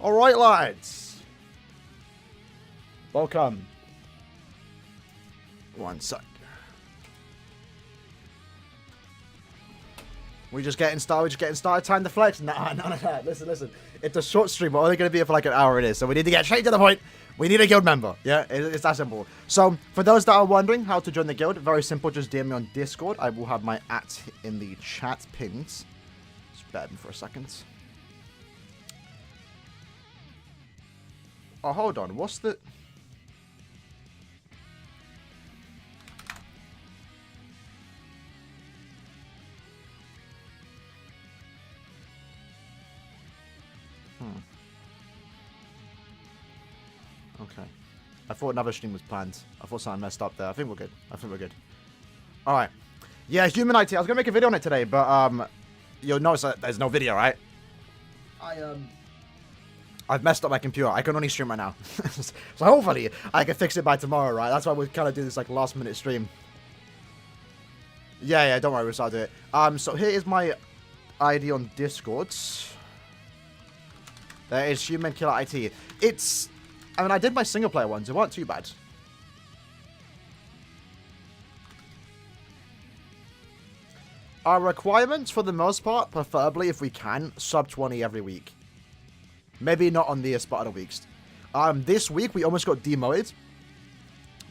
Alright, lads. Welcome. One sec. We're just getting started. Time to flex. Nah, none of that. Listen. It's a short stream. We're only going to be here for like an hour it is. So we need to get straight to the point. We need a guild member. Yeah, it's that simple. So for those that are wondering how to join the guild, very simple. Just DM me on Discord. I will have my @ in the chat pins. Just bear with me for a second. Oh, hold on. What's the... Okay. I thought another stream was planned. I thought something messed up there. I think we're good. Alright. Yeah, Human IT. I was going to make a video on it today, but, you'll notice that there's no video, right? I've messed up my computer. I can only stream right now. So hopefully, I can fix it by tomorrow, right? That's why we kind of do this, like, last-minute stream. Yeah, don't worry. We'll start doing it. So here is my ID on Discord. There is Human Killer IT. It's... I mean, I did my single-player ones. It weren't too bad. Our requirements, for the most part, preferably, if we can, sub 20 every week. Maybe not on the spot of the weeks. This week, we almost got demoted.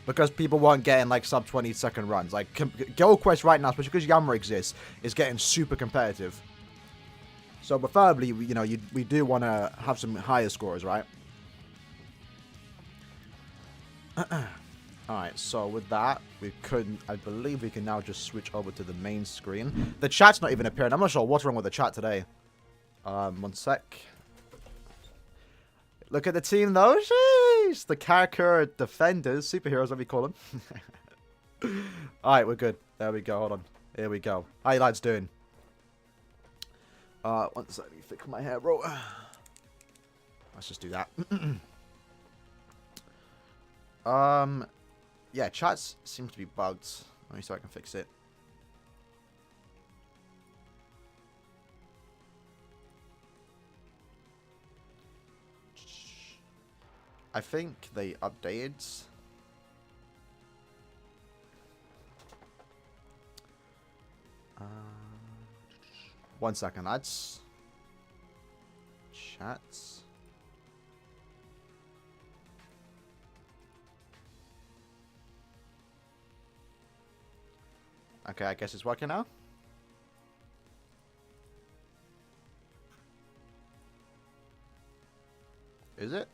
Because people weren't getting, like, sub 20-second runs. Like, Guild Quest right now, especially because Yammer exists, is getting super competitive. So, preferably, you know, we do want to have some higher scores, right? Alright, so with that, I believe we can now just switch over to the main screen. The chat's not even appearing. I'm not sure what's wrong with the chat today. One sec. Look at the team though. Jeez! The character defenders, superheroes, what we call them. Alright, we're good. There we go. Hold on. Here we go. How you lads doing? One sec. Let me fix my hair, bro. Let's just do that. Yeah, chats seem to be bugged. Let me see if I can fix it. I think they updated. One second, lads. Chats. Okay, I guess it's working now. Is it?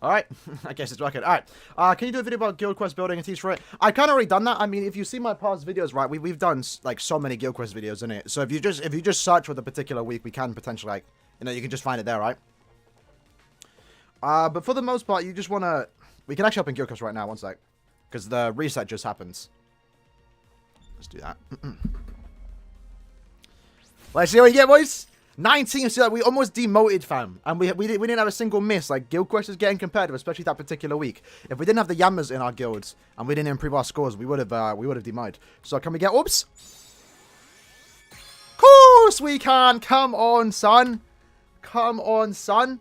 Alright, I guess it's working. Alright, can you do a video about Guild Quest building and teach for it? I kind of already done that. I mean, if you see my past videos, right, we've done, like, so many Guild Quest videos in it. So if you just search for the particular week, we can potentially, like, you know, you can just find it there, right? But for the most part, you just want to... We can actually open Guild Quest right now, one sec. Because the reset just happens. Let's do that. Let's see what we get, boys. 19, so we almost demoted, fam. And we didn't have a single miss. Like, Guild Quest is getting competitive, especially that particular week. If we didn't have the Yammers in our guilds, and we didn't improve our scores, we would have demoted. So can we get... Oops. Of course we can. Come on, son. Come on, son.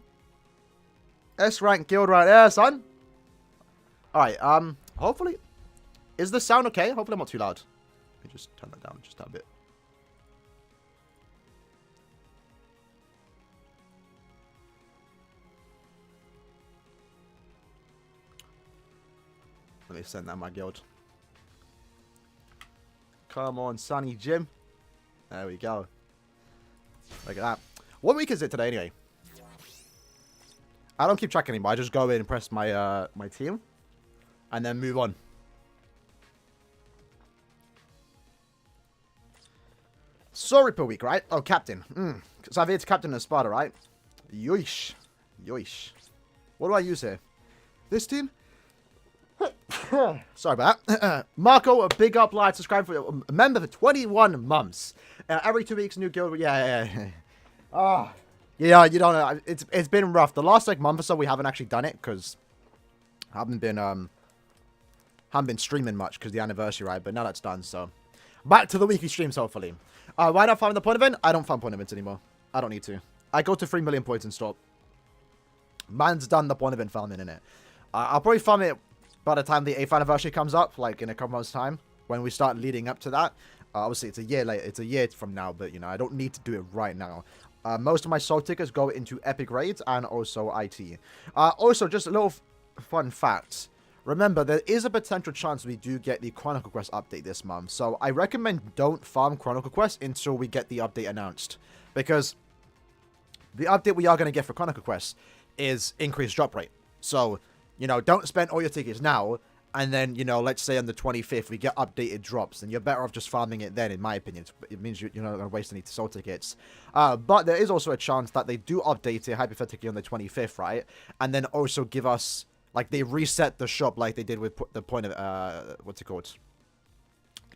S-rank guild right there, son. Alright, hopefully... Is the sound okay? Hopefully I'm not too loud. Let me just turn that down just a bit. Let me send that my guild. Come on, Sonny Jim. There we go. Look at that. What week is it today, anyway? I don't keep track anymore. I just go in and press my my team. And then move on. Sorry per week, right? Oh, captain. So I've here to captain a Sparta, right? Yoish. Yoish. What do I use here? This team? Sorry about that. Marco, a big up, like, subscribe for a member for 21 months. Every 2 weeks, new guild. Yeah. Yeah, you don't know. It's been rough. The last like month or so, we haven't actually done it because I haven't been streaming much because the anniversary, right? But now that's done, so Back to the weekly streams, hopefully. Why not farm the point event? I don't farm point events anymore. I don't need to. I go to 3 million points and stop. Man's done the point event farming in it. I'll probably farm it by the time the 8th anniversary comes up, like in a couple months' time, when we start leading up to that. Obviously, it's a year later. It's a year from now, but, you know, I don't need to do it right now. Most of my soul tickets go into epic raids and also IT. Also, just a little fun fact. Remember, there is a potential chance we do get the Chronicle Quest update this month. So I recommend don't farm Chronicle Quest until we get the update announced. Because the update we are going to get for Chronicle Quest is increased drop rate. So, you know, don't spend all your tickets now. And then, you know, let's say on the 25th we get updated drops. Then you're better off just farming it then, in my opinion. It means you're not going to waste any soul tickets. But there is also a chance that they do update it, hypothetically, on the 25th, right? And then also give us... Like, they reset the shop like they did with the point of, what's it called?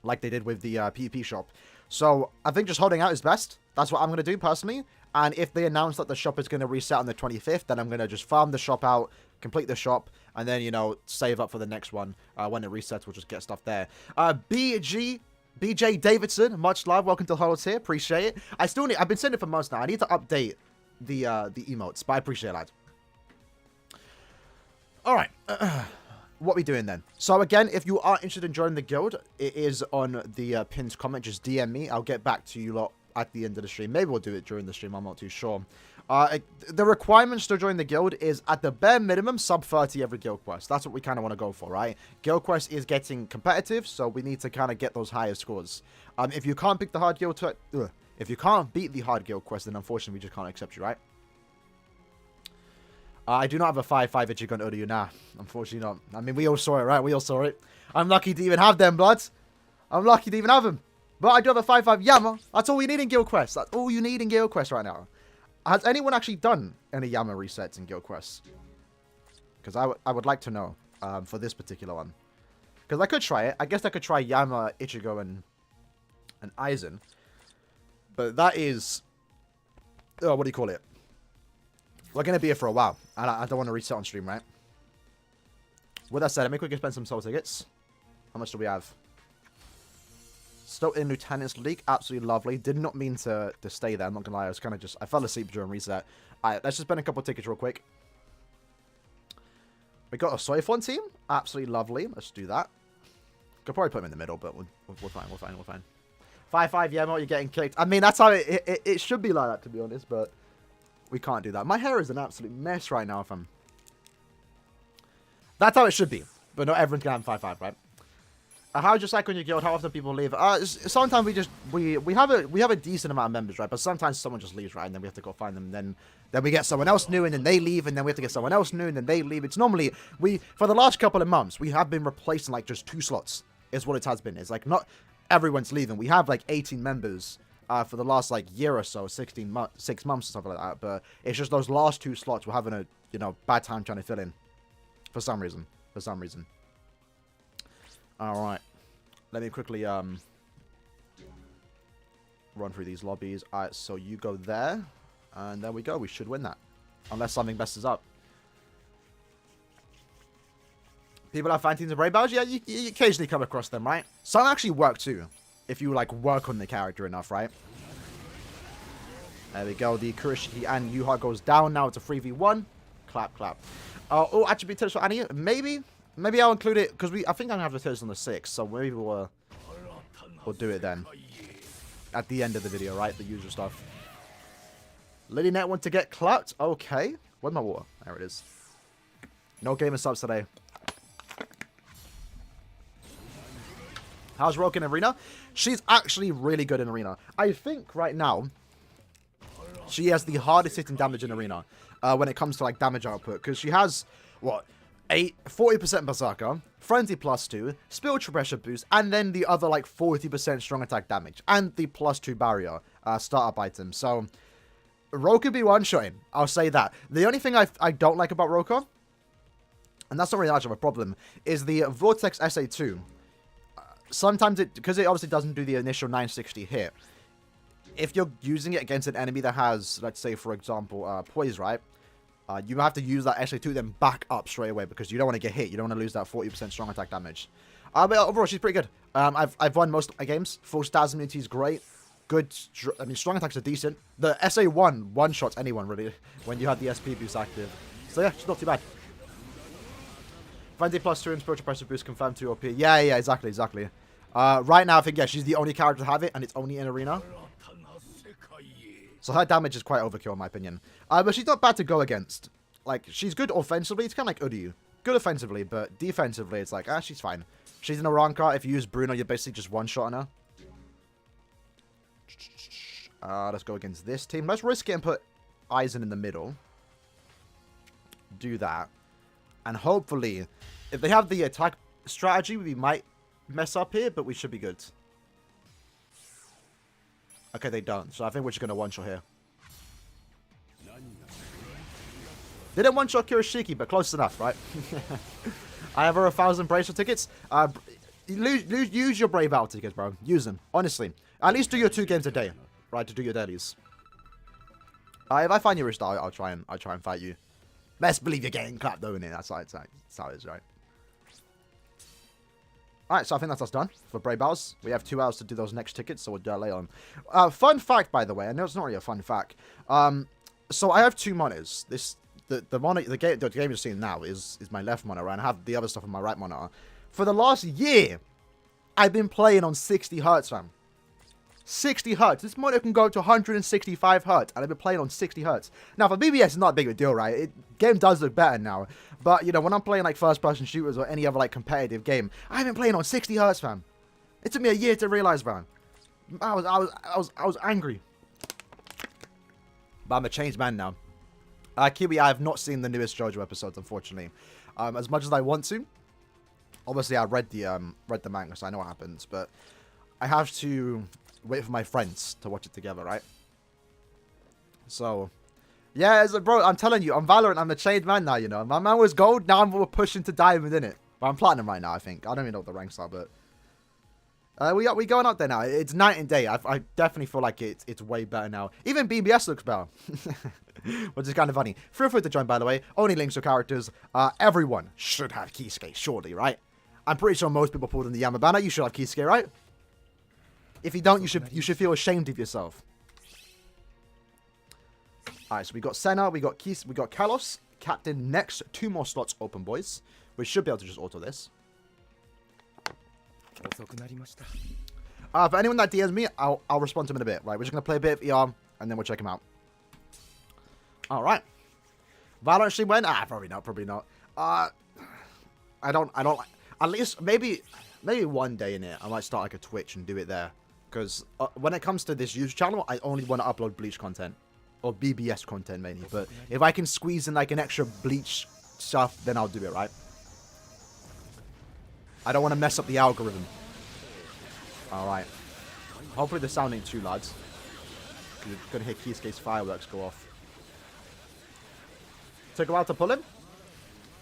Like they did with the PvP shop. So, I think just holding out is best. That's what I'm going to do, personally. And if they announce that the shop is going to reset on the 25th, then I'm going to just farm the shop out, complete the shop, and then, you know, save up for the next one. When it resets, we'll just get stuff there. BJ Davidson, much love. Welcome to Hollows here. Appreciate it. I've been saying it for months now. I need to update the emotes, but I appreciate it, lad. Alright, what are we doing then? So again, if you are interested in joining the guild, it is on the pinned comment. Just DM me. I'll get back to you lot at the end of the stream. Maybe we'll do it during the stream. I'm not too sure. The requirements to join the guild is at the bare minimum sub 30 every guild quest. That's what we kind of want to go for, right? Guild quest is getting competitive, so we need to kind of get those higher scores. If you can't beat the hard guild quest, then unfortunately we just can't accept you, right? I do not have a 5-5 Ichigo and Uryu, nah. Unfortunately not. I mean, we all saw it, right? We all saw it. I'm lucky to even have them, bloods. I'm lucky to even have them. But I do have a 5-5 Yama. That's all we need in Guild Quest. That's all you need in Guild Quest right now. Has anyone actually done any Yama resets in Guild Quest? Because I would like to know for this particular one. Because I could try it. I guess I could try Yama, Ichigo, and Aizen. But that is... Oh, what do you call it? We're going to be here for a while. And I don't want to reset on stream, right? With that said, let me quickly spend some soul tickets. How much do we have? Still in Lieutenant's League. Absolutely lovely. Did not mean to stay there. I'm not going to lie. I was kind of just... I fell asleep during reset. Alright, let's just spend a couple of tickets real quick. We got a Soifon team. Absolutely lovely. Let's do that. Could probably put him in the middle, but we're fine. We're fine. We're fine. 5-5 Yemo, you're getting kicked. I mean, that's how it should be like that, to be honest, but... We can't do that. My hair is an absolute mess right now if I'm... That's how it should be. But not everyone's going to have 5-5, right? How's your cycle in your guild? How often people leave? Sometimes we have a decent amount of members, right? But sometimes someone just leaves, right? And then we have to go find them. Then we get someone else new, and then they leave, and then we have to get someone else new, and then they leave. It's normally... For the last couple of months, we have been replacing, like, just 2 slots. Is what it has been. It's like, not everyone's leaving. We have, like, 18 members... for the last, like, year or so, 6 months or something like that. But it's just those last 2 slots we're having a, you know, bad time trying to fill in. For some reason. Alright. Let me quickly, run through these lobbies. Alright, so you go there. And there we go. We should win that. Unless something messes up. People have fan teams and brave battles? Yeah, you occasionally come across them, right? Some actually work, too. If you, like, work on the character enough, right? There we go. The Kurishiki and Yuha goes down. Now it's a 3v1. Clap, clap. Oh, attribute tips for Annie? Maybe I'll include it, because I think I'm going to have the tips on the 6th, so maybe we'll do it then. At the end of the video, right? The usual stuff. LilyNet want to get clapped? Okay. Where's my water? There it is. No gamer subs today. How's Rogue in Arena? She's actually really good in Arena. I think right now, she has the hardest hitting damage in Arena when it comes to like damage output. Because she has, what, 40% Berserker, Frenzy +2, Spiritual Pressure boost, and then the other like 40% strong attack damage. And the +2 barrier startup item. So, Rogue could be one-shotting. I'll say that. The only thing I don't like about Roka, and that's not really much of a problem, is the Vortex SA2. Sometimes because it obviously doesn't do the initial 960 hit, if you're using it against an enemy that has, let's say, for example, poise, right? You have to use that SA2 then back up straight away because you don't want to get hit. You don't want to lose that 40% strong attack damage. But overall, she's pretty good. I've won most of my games. Full stats immunity is great. Good, I mean, strong attacks are decent. The SA1 one-shots anyone, really, when you have the SP boost active. So yeah, it's not too bad. 20 plus 2 in spiritual pressure boost confirmed 2 OP. Yeah, exactly. Right now, I think, yeah, she's the only character to have it, and it's only in Arena. So her damage is quite overkill, in my opinion. But she's not bad to go against. Like, she's good offensively. It's kind of like Uryu. Good offensively, but defensively, it's like, she's fine. She's in a Ranka. If you use Bruno, you're basically just one-shotting her. Let's go against this team. Let's risk it and put Aizen in the middle. Do that. And hopefully, if they have the attack strategy, we might mess up here, but we should be good. Okay, they don't. So I think we're just going to one-shot here. Didn't one-shot Kurashiki, but close enough, right? I have over 1,000 bracelet tickets. Use your Brave Out tickets, bro. Use them. Honestly. At least do your 2 games a day, right? To do your dailies. If I find your wrist, I'll try and fight you. Best believe you're getting clapped, though, innit? That's how it is, right? Alright, so I think that's us done for Brave Battles. We have 2 hours to do those next tickets, so we'll do that later on. Fun fact, by the way. I know it's not really a fun fact. So I have 2 monitors. The game you're seeing now is my left monitor, and I have the other stuff on my right monitor. For the last year, I've been playing on 60 hertz, fam. 60 hertz. This monitor can go to 165 hertz, and I've been playing on 60 hertz. Now, for BBS, it's not a big of a deal, right? Game does look better now. But, you know, when I'm playing, like, first-person shooters or any other, like, competitive game, I've been playing on 60 hertz, fam. It took me a year to realize, fam. I was angry. But I'm a changed man now. Kiwi, I have not seen the newest JoJo episodes, unfortunately. As much as I want to. Obviously, I read the manga, so I know what happens. But I have to wait for my friends to watch it together, right? So, yeah, bro, I'm telling you, on Valorant, I'm a changed man now, you know. My man was gold, now we're pushing to diamond, innit? But I'm platinum right now, I think. I don't even know what the ranks are, but... we going up there now. It's night and day. I definitely feel like it's way better now. Even BBS looks better. Which is kind of funny. Feel free to join, by the way. Only links to characters. Everyone should have Kisuke, surely, right? I'm pretty sure most people pulled in the Yamabana. You should have Kisuke, right? If you don't, you should feel ashamed of yourself. Alright, so we got Senna, we got Kalos, Captain next. 2 more slots open, boys. We should be able to just auto this. For anyone that DMs me, I'll respond to him in a bit. Right, we're just gonna play a bit of ER and then we'll check him out. Alright. Valorant stream when? Probably not. I don't at least maybe one day in it I might start like a Twitch and do it there. Because when it comes to this YouTube channel, I only want to upload Bleach content. Or BBS content mainly. But if I can squeeze in like an extra Bleach stuff, then I'll do it, right? I don't want to mess up the algorithm. Alright. Hopefully the sound ain't too loud. You're going to hear Kisuke's fireworks go off. Took a while to pull him?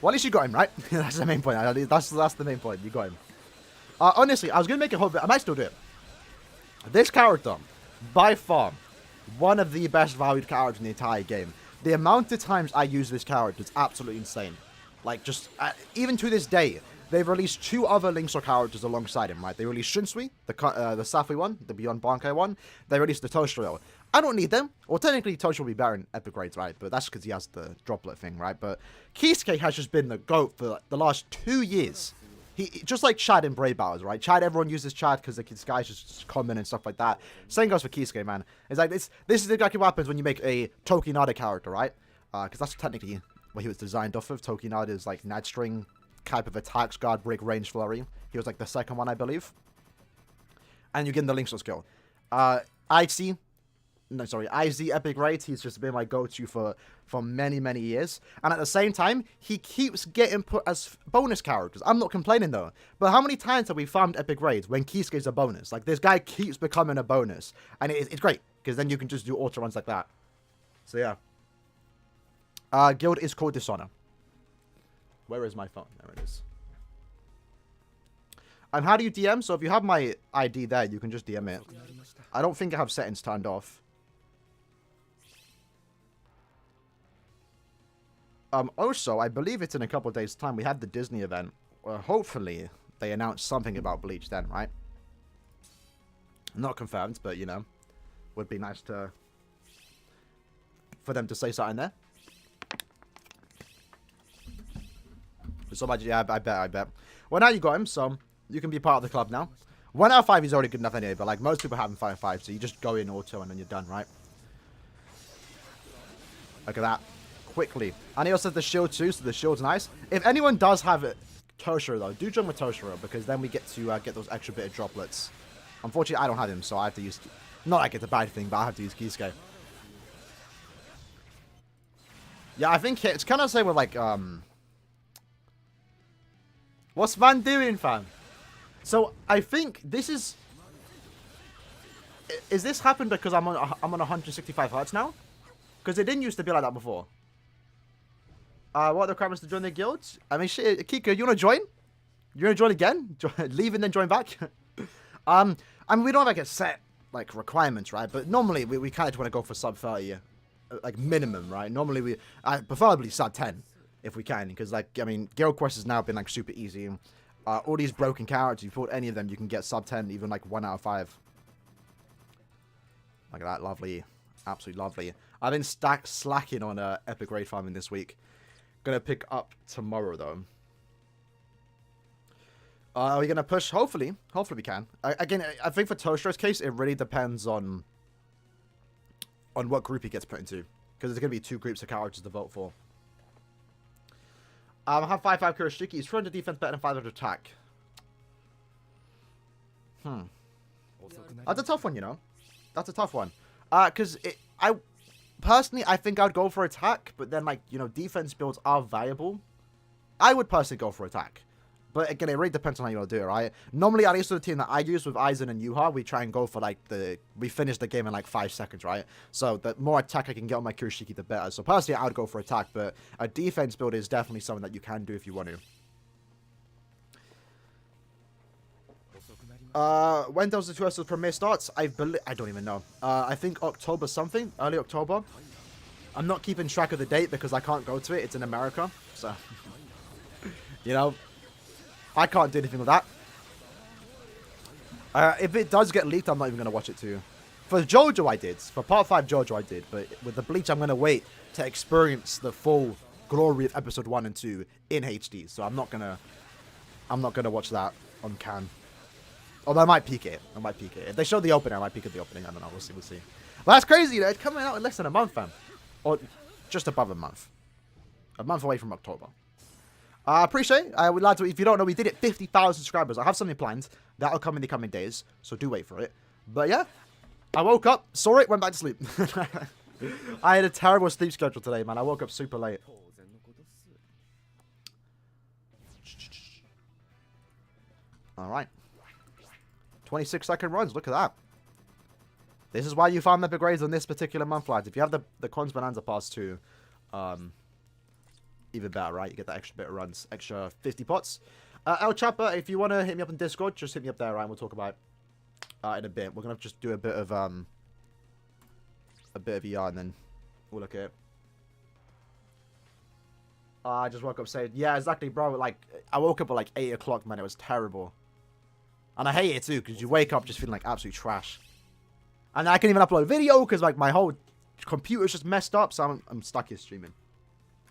Well, at least you got him, right? That's the main point. That's the main point. You got him. Honestly, I was going to make a whole... I might still do it. This character, by far, one of the best valued characters in the entire game. The amount of times I use this character is absolutely insane. Like, just... even to this day... They've released 2 other Linkzor characters alongside him, right? They released Shunsui, the Safui one, the Beyond Bankai one. They released the Toshiro. I don't need them. Well, technically, Toshiro will be better in Epic Raids, right? But that's because he has the droplet thing, right? But Kisuke has just been the GOAT for the last 2 years. He just like Chad in Brave Battles, right? Chad, everyone uses Chad because this guy's just common and stuff like that. Same goes for Kisuke, man. It's like this is exactly what happens when you make a Tokinada character, right? Because that's technically what he was designed off of. Tokinada is like Nad String type of attacks, guard, break, range, flurry. He was like the second one, I believe. And you get the Linkzor skill. IZ Epic Raids, he's just been my go-to for many, many years. And at the same time, he keeps getting put as bonus characters. I'm not complaining though. But how many times have we farmed Epic Raids when Kisuke's a bonus? Like, this guy keeps becoming a bonus. And it's great, because then you can just do auto runs like that. So yeah. Guild is called Dishonor. Where is my phone? There it is. And how do you DM? So if you have my ID there, you can just DM it. I don't think I have settings turned off. Also, I believe it's in a couple of days' time. We had the Disney event. Hopefully, they announced something about Bleach then, right? Not confirmed, but, you know, would be nice to... for them to say something there. So much, yeah, I bet. Well, now you got him, so you can be part of the club now. 1 out of 5 is already good enough anyway, but, like, most people have him 5 5, so you just go in auto and then you're done, right? Look at that. Quickly. And he also has the shield too, so the shield's nice. If anyone does have it, Toshiro, though, do join with Toshiro, because then we get to get those extra bit of droplets. Unfortunately, I don't have him, so I have to use... Not like it's a bad thing, but I have to use Kisuke. Yeah, I think it's kind of the same with, like, What's Van doing, fam? So, I think this is... Is this happened because I'm on 165 Hz now? Because it didn't used to be like that before. What are the requirements to join the guilds? I mean, shit, Kiko, you want to join? You want to join again? Leave and then join back? I mean, we don't have, like, a set, like, requirements, right? But normally, we kind of want to go for sub 30, like, minimum, right? Normally, we... preferably sub 10. If we can, because, like, I mean, Guild Quest has now been, like, super easy. All these broken characters, you put any of them, you can get sub 10, even, like, 1 out of 5. Look at that, lovely. Absolutely lovely. I've been slacking on epic raid farming this week. Gonna pick up tomorrow, though. Are we gonna push? Hopefully. Hopefully we can. Again, I think for Toshiro's case, it really depends on what group he gets put into. Because there's gonna be 2 groups of characters to vote for. I have 5-5 Kurashiki. He's 300 defense better than 500 attack. That's a tough one, you know. That's a tough one. Because personally, I think I'd go for attack, but then, like, you know, defense builds are valuable. I would personally go for attack. But again, it really depends on how you want to do it, right? Normally, at least with the team that I use with Aizen and Yuha, we try and go for, like, we finish the game in, like, 5 seconds, right? So, the more attack I can get on my Kurashiki, the better. So, personally, I would go for attack, but a defense build is definitely something that you can do if you want to. When does the Tuesdays premiere starts? I don't even know. I think October something. Early October. I'm not keeping track of the date because I can't go to it. It's in America. So, you know... I can't do anything with that. If it does get leaked, I'm not even going to watch it too. For JoJo, I did. For Part 5 JoJo, I did. But with the Bleach, I'm going to wait to experience the full glory of Episode 1 and 2 in HD. So I'm not going to watch that on cam. Although I might peek it. If they show the opening, I might peek at the opening. I don't know. We'll see. But that's crazy, you know. It's coming out in less than a month, fam. Or just above a month. A month away from October. I appreciate. Lads, if you don't know, we did it 50,000 subscribers. I have something planned. That'll come in the coming days, so do wait for it. But yeah, I woke up, saw it, went back to sleep. I had a terrible sleep schedule today, man. I woke up super late. Alright. 26-second runs. Look at that. This is why you farm epic grades on this particular month, lads. If you have the Cons Bonanza Pass too, even better, right? You get that extra bit of runs, extra 50 pots. El Chopper, if you want to hit me up on Discord, just hit me up there, right? We'll talk about it in a bit. We're gonna just do a bit of ER, and then we'll look at it. I just woke up saying, yeah, exactly, bro. Like, I woke up at like 8 o'clock, man. It was terrible, and I hate it too because you wake up just feeling like absolute trash, and I can't even upload video because like my whole computer's just messed up, so I'm stuck here streaming.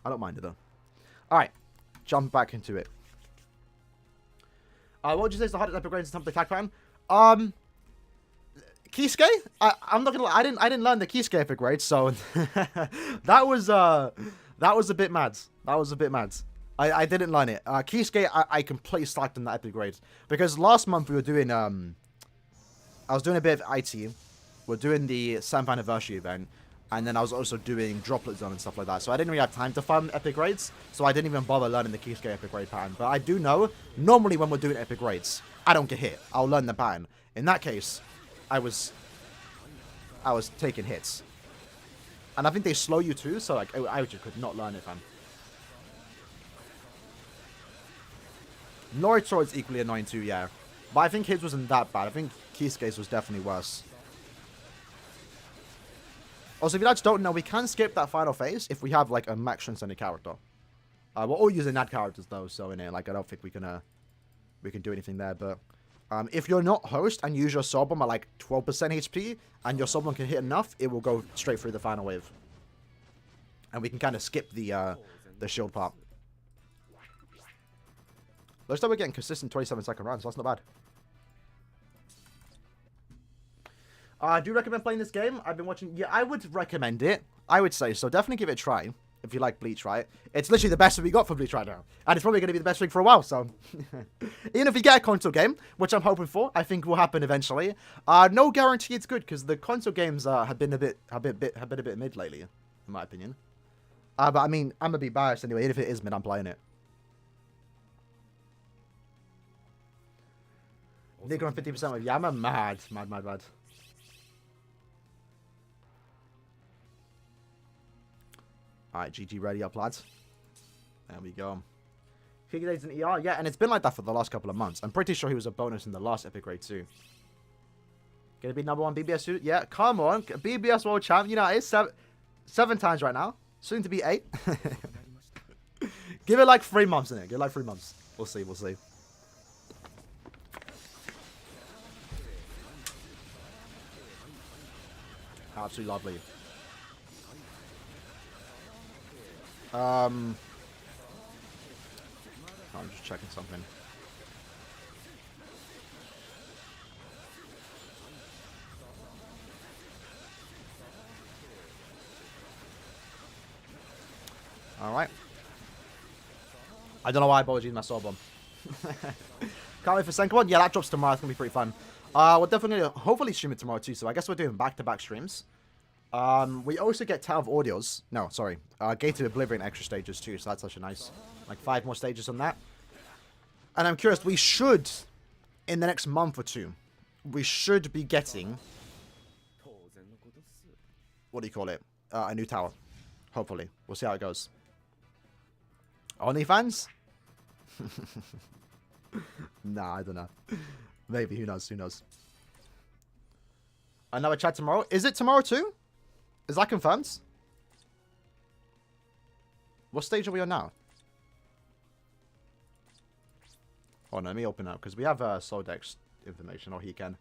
I don't mind it though. Alright, jump back into it. What would you say is the hardest epic grades in terms of the attack pattern? Kisuke? I'm not gonna lie, I didn't learn the Kisuke epic grades, so that was a bit mad. I didn't learn it. Kisuke, I completely slacked on that epic grades. Because last month we were doing I was doing a bit of IT. We're doing the 7th anniversary event. And then I was also doing Droplet Zone and stuff like that. So I didn't really have time to farm epic grades. So I didn't even bother learning the Kisuke epic grade pattern. But I do know, normally when we're doing epic grades, I don't get hit. I'll learn the pattern. In that case, I was taking hits. And I think they slow you too. So like, I just could not learn it, fam. Naruto is equally annoying too, yeah. But I think his wasn't that bad. I think Kisuke's was definitely worse. Also, if you guys don't know, we can skip that final phase if we have, like, a max transcendent character. We're all using NAD characters, though, so in it, like, I don't think we can do anything there, but If you're not host and use your soul bomb at like 12% HP and your soul bomb can hit enough, it will go straight through the final wave. And we can kind of skip the shield part. Looks like we're getting consistent 27-second rounds, so that's not bad. I do recommend playing this game. I've been watching... Yeah, I would recommend it. I would say so. Definitely give it a try. If you like Bleach, right? It's literally the best thing we got for Bleach right now. And it's probably going to be the best thing for a while, so... Even if we get a console game, which I'm hoping for, I think will happen eventually. No guarantee it's good, because the console games have been a bit mid lately, in my opinion. But I mean, I'm going to be biased anyway. Even if it is mid, I'm playing it. Nigga on 50% with Yama? Mad. Alright, GG ready up, lads. There we go. Figure days in ER? Yeah, and it's been like that for the last couple of months. I'm pretty sure he was a bonus in the last Epic Raid too. Gonna be #1 BBS student? Yeah, come on. BBS World Champ United. Seven times right now. Soon to be 8. Give it like 3 months in it. Give it like 3 months. We'll see. Absolutely lovely. I'm just checking something. Alright. I don't know why I bothered using my soul bomb. Can't wait for Senkabon. Yeah, that drops tomorrow. It's going to be pretty fun. We're definitely hopefully stream it tomorrow too. So I guess we're doing back-to-back streams. We also get Tale of Audios. No, sorry. Gate of Oblivion extra stages too. So that's actually nice. Like 5 more stages on that. And I'm curious. We should, in the next month or two, we should be getting... What do you call it? A new tower. Hopefully. We'll see how it goes. OnlyFans? Nah, I don't know. Maybe. Who knows? Another chat tomorrow. Is it tomorrow too? Is that confirmed? What stage are we on now? Oh no, let me open up because we have Soldex information, or he can.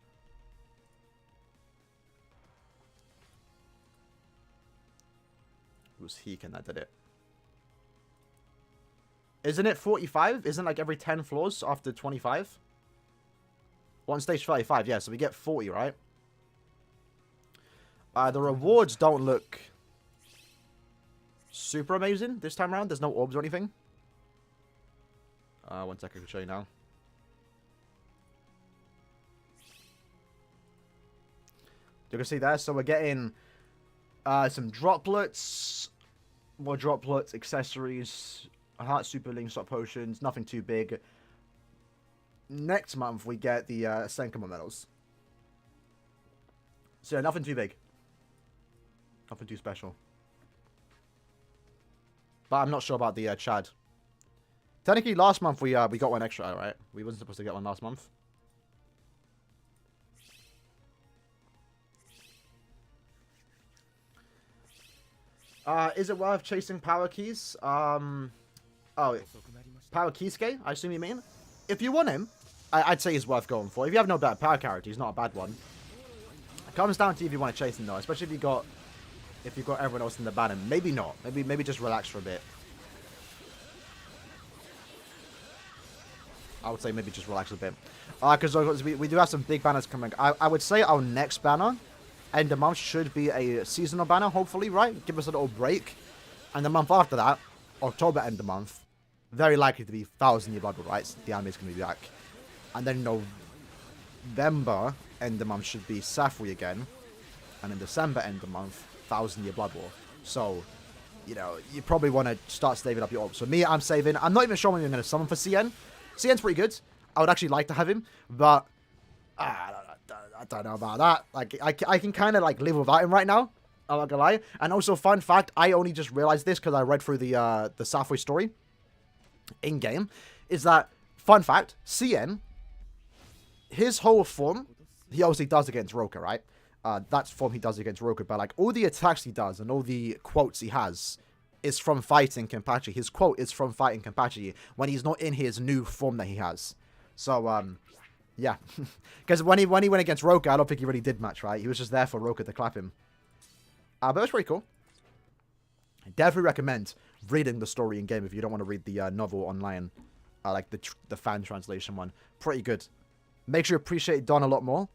It was Heekin that did it. Isn't it 45? Isn't like every 10 floors after 25? One stage 35, yeah, so we get 40, right? The rewards don't look super amazing this time around. There's no orbs or anything. 1 second, I can show you now. You can see there, so we're getting some droplets, more droplets, accessories, heart super link, stop potions, nothing too big. Next month we get the Senkabon medals. So yeah, nothing too big. Nothing too special. But I'm not sure about the Chad. Technically last month we got one extra, right? We wasn't supposed to get one last month. Is it worth chasing power keys? Oh, power Kisuke, I assume you mean? If you want him, I'd say he's worth going for. If you have no better power character, he's not a bad one. It comes down to if you want to chase him though, especially if you got everyone else in the banner. Maybe not. Maybe just relax for a bit. I would say maybe just relax a bit. Because we do have some big banners coming. I would say our next banner, end of month, should be a seasonal banner, hopefully, right? Give us a little break. And the month after that, October end of month, very likely to be 1,000 Year Blood War, right? So the anime's going to be back. And then November end of month should be Safri again. And in December end of month, 1,000 Year Blood War. So, you know, you probably want to start saving up your orbs. So me, I'm saving. I'm not even sure when I'm going to summon for CN. CN's pretty good. I would actually like to have him, but I don't know about that. Like, I can kind of like live without him right now. I'm not gonna lie. And also, fun fact, I only just realized this because I read through the Safri story in game. Is that fun fact? CN, his whole form, he obviously does against Roka, right? That's form he does against Roka, but like all the attacks he does and all the quotes he has is from fighting Kenpachi. His quote is from fighting Kenpachi when he's not in his new form that he has. So, Yeah. Because when he went against Roka, I don't think he really did much, right? He was just there for Roka to clap him. But it was pretty cool. I definitely recommend reading the story in game if you don't want to read the novel online. Like the fan translation one. Pretty good. Makes you appreciate Don a lot more.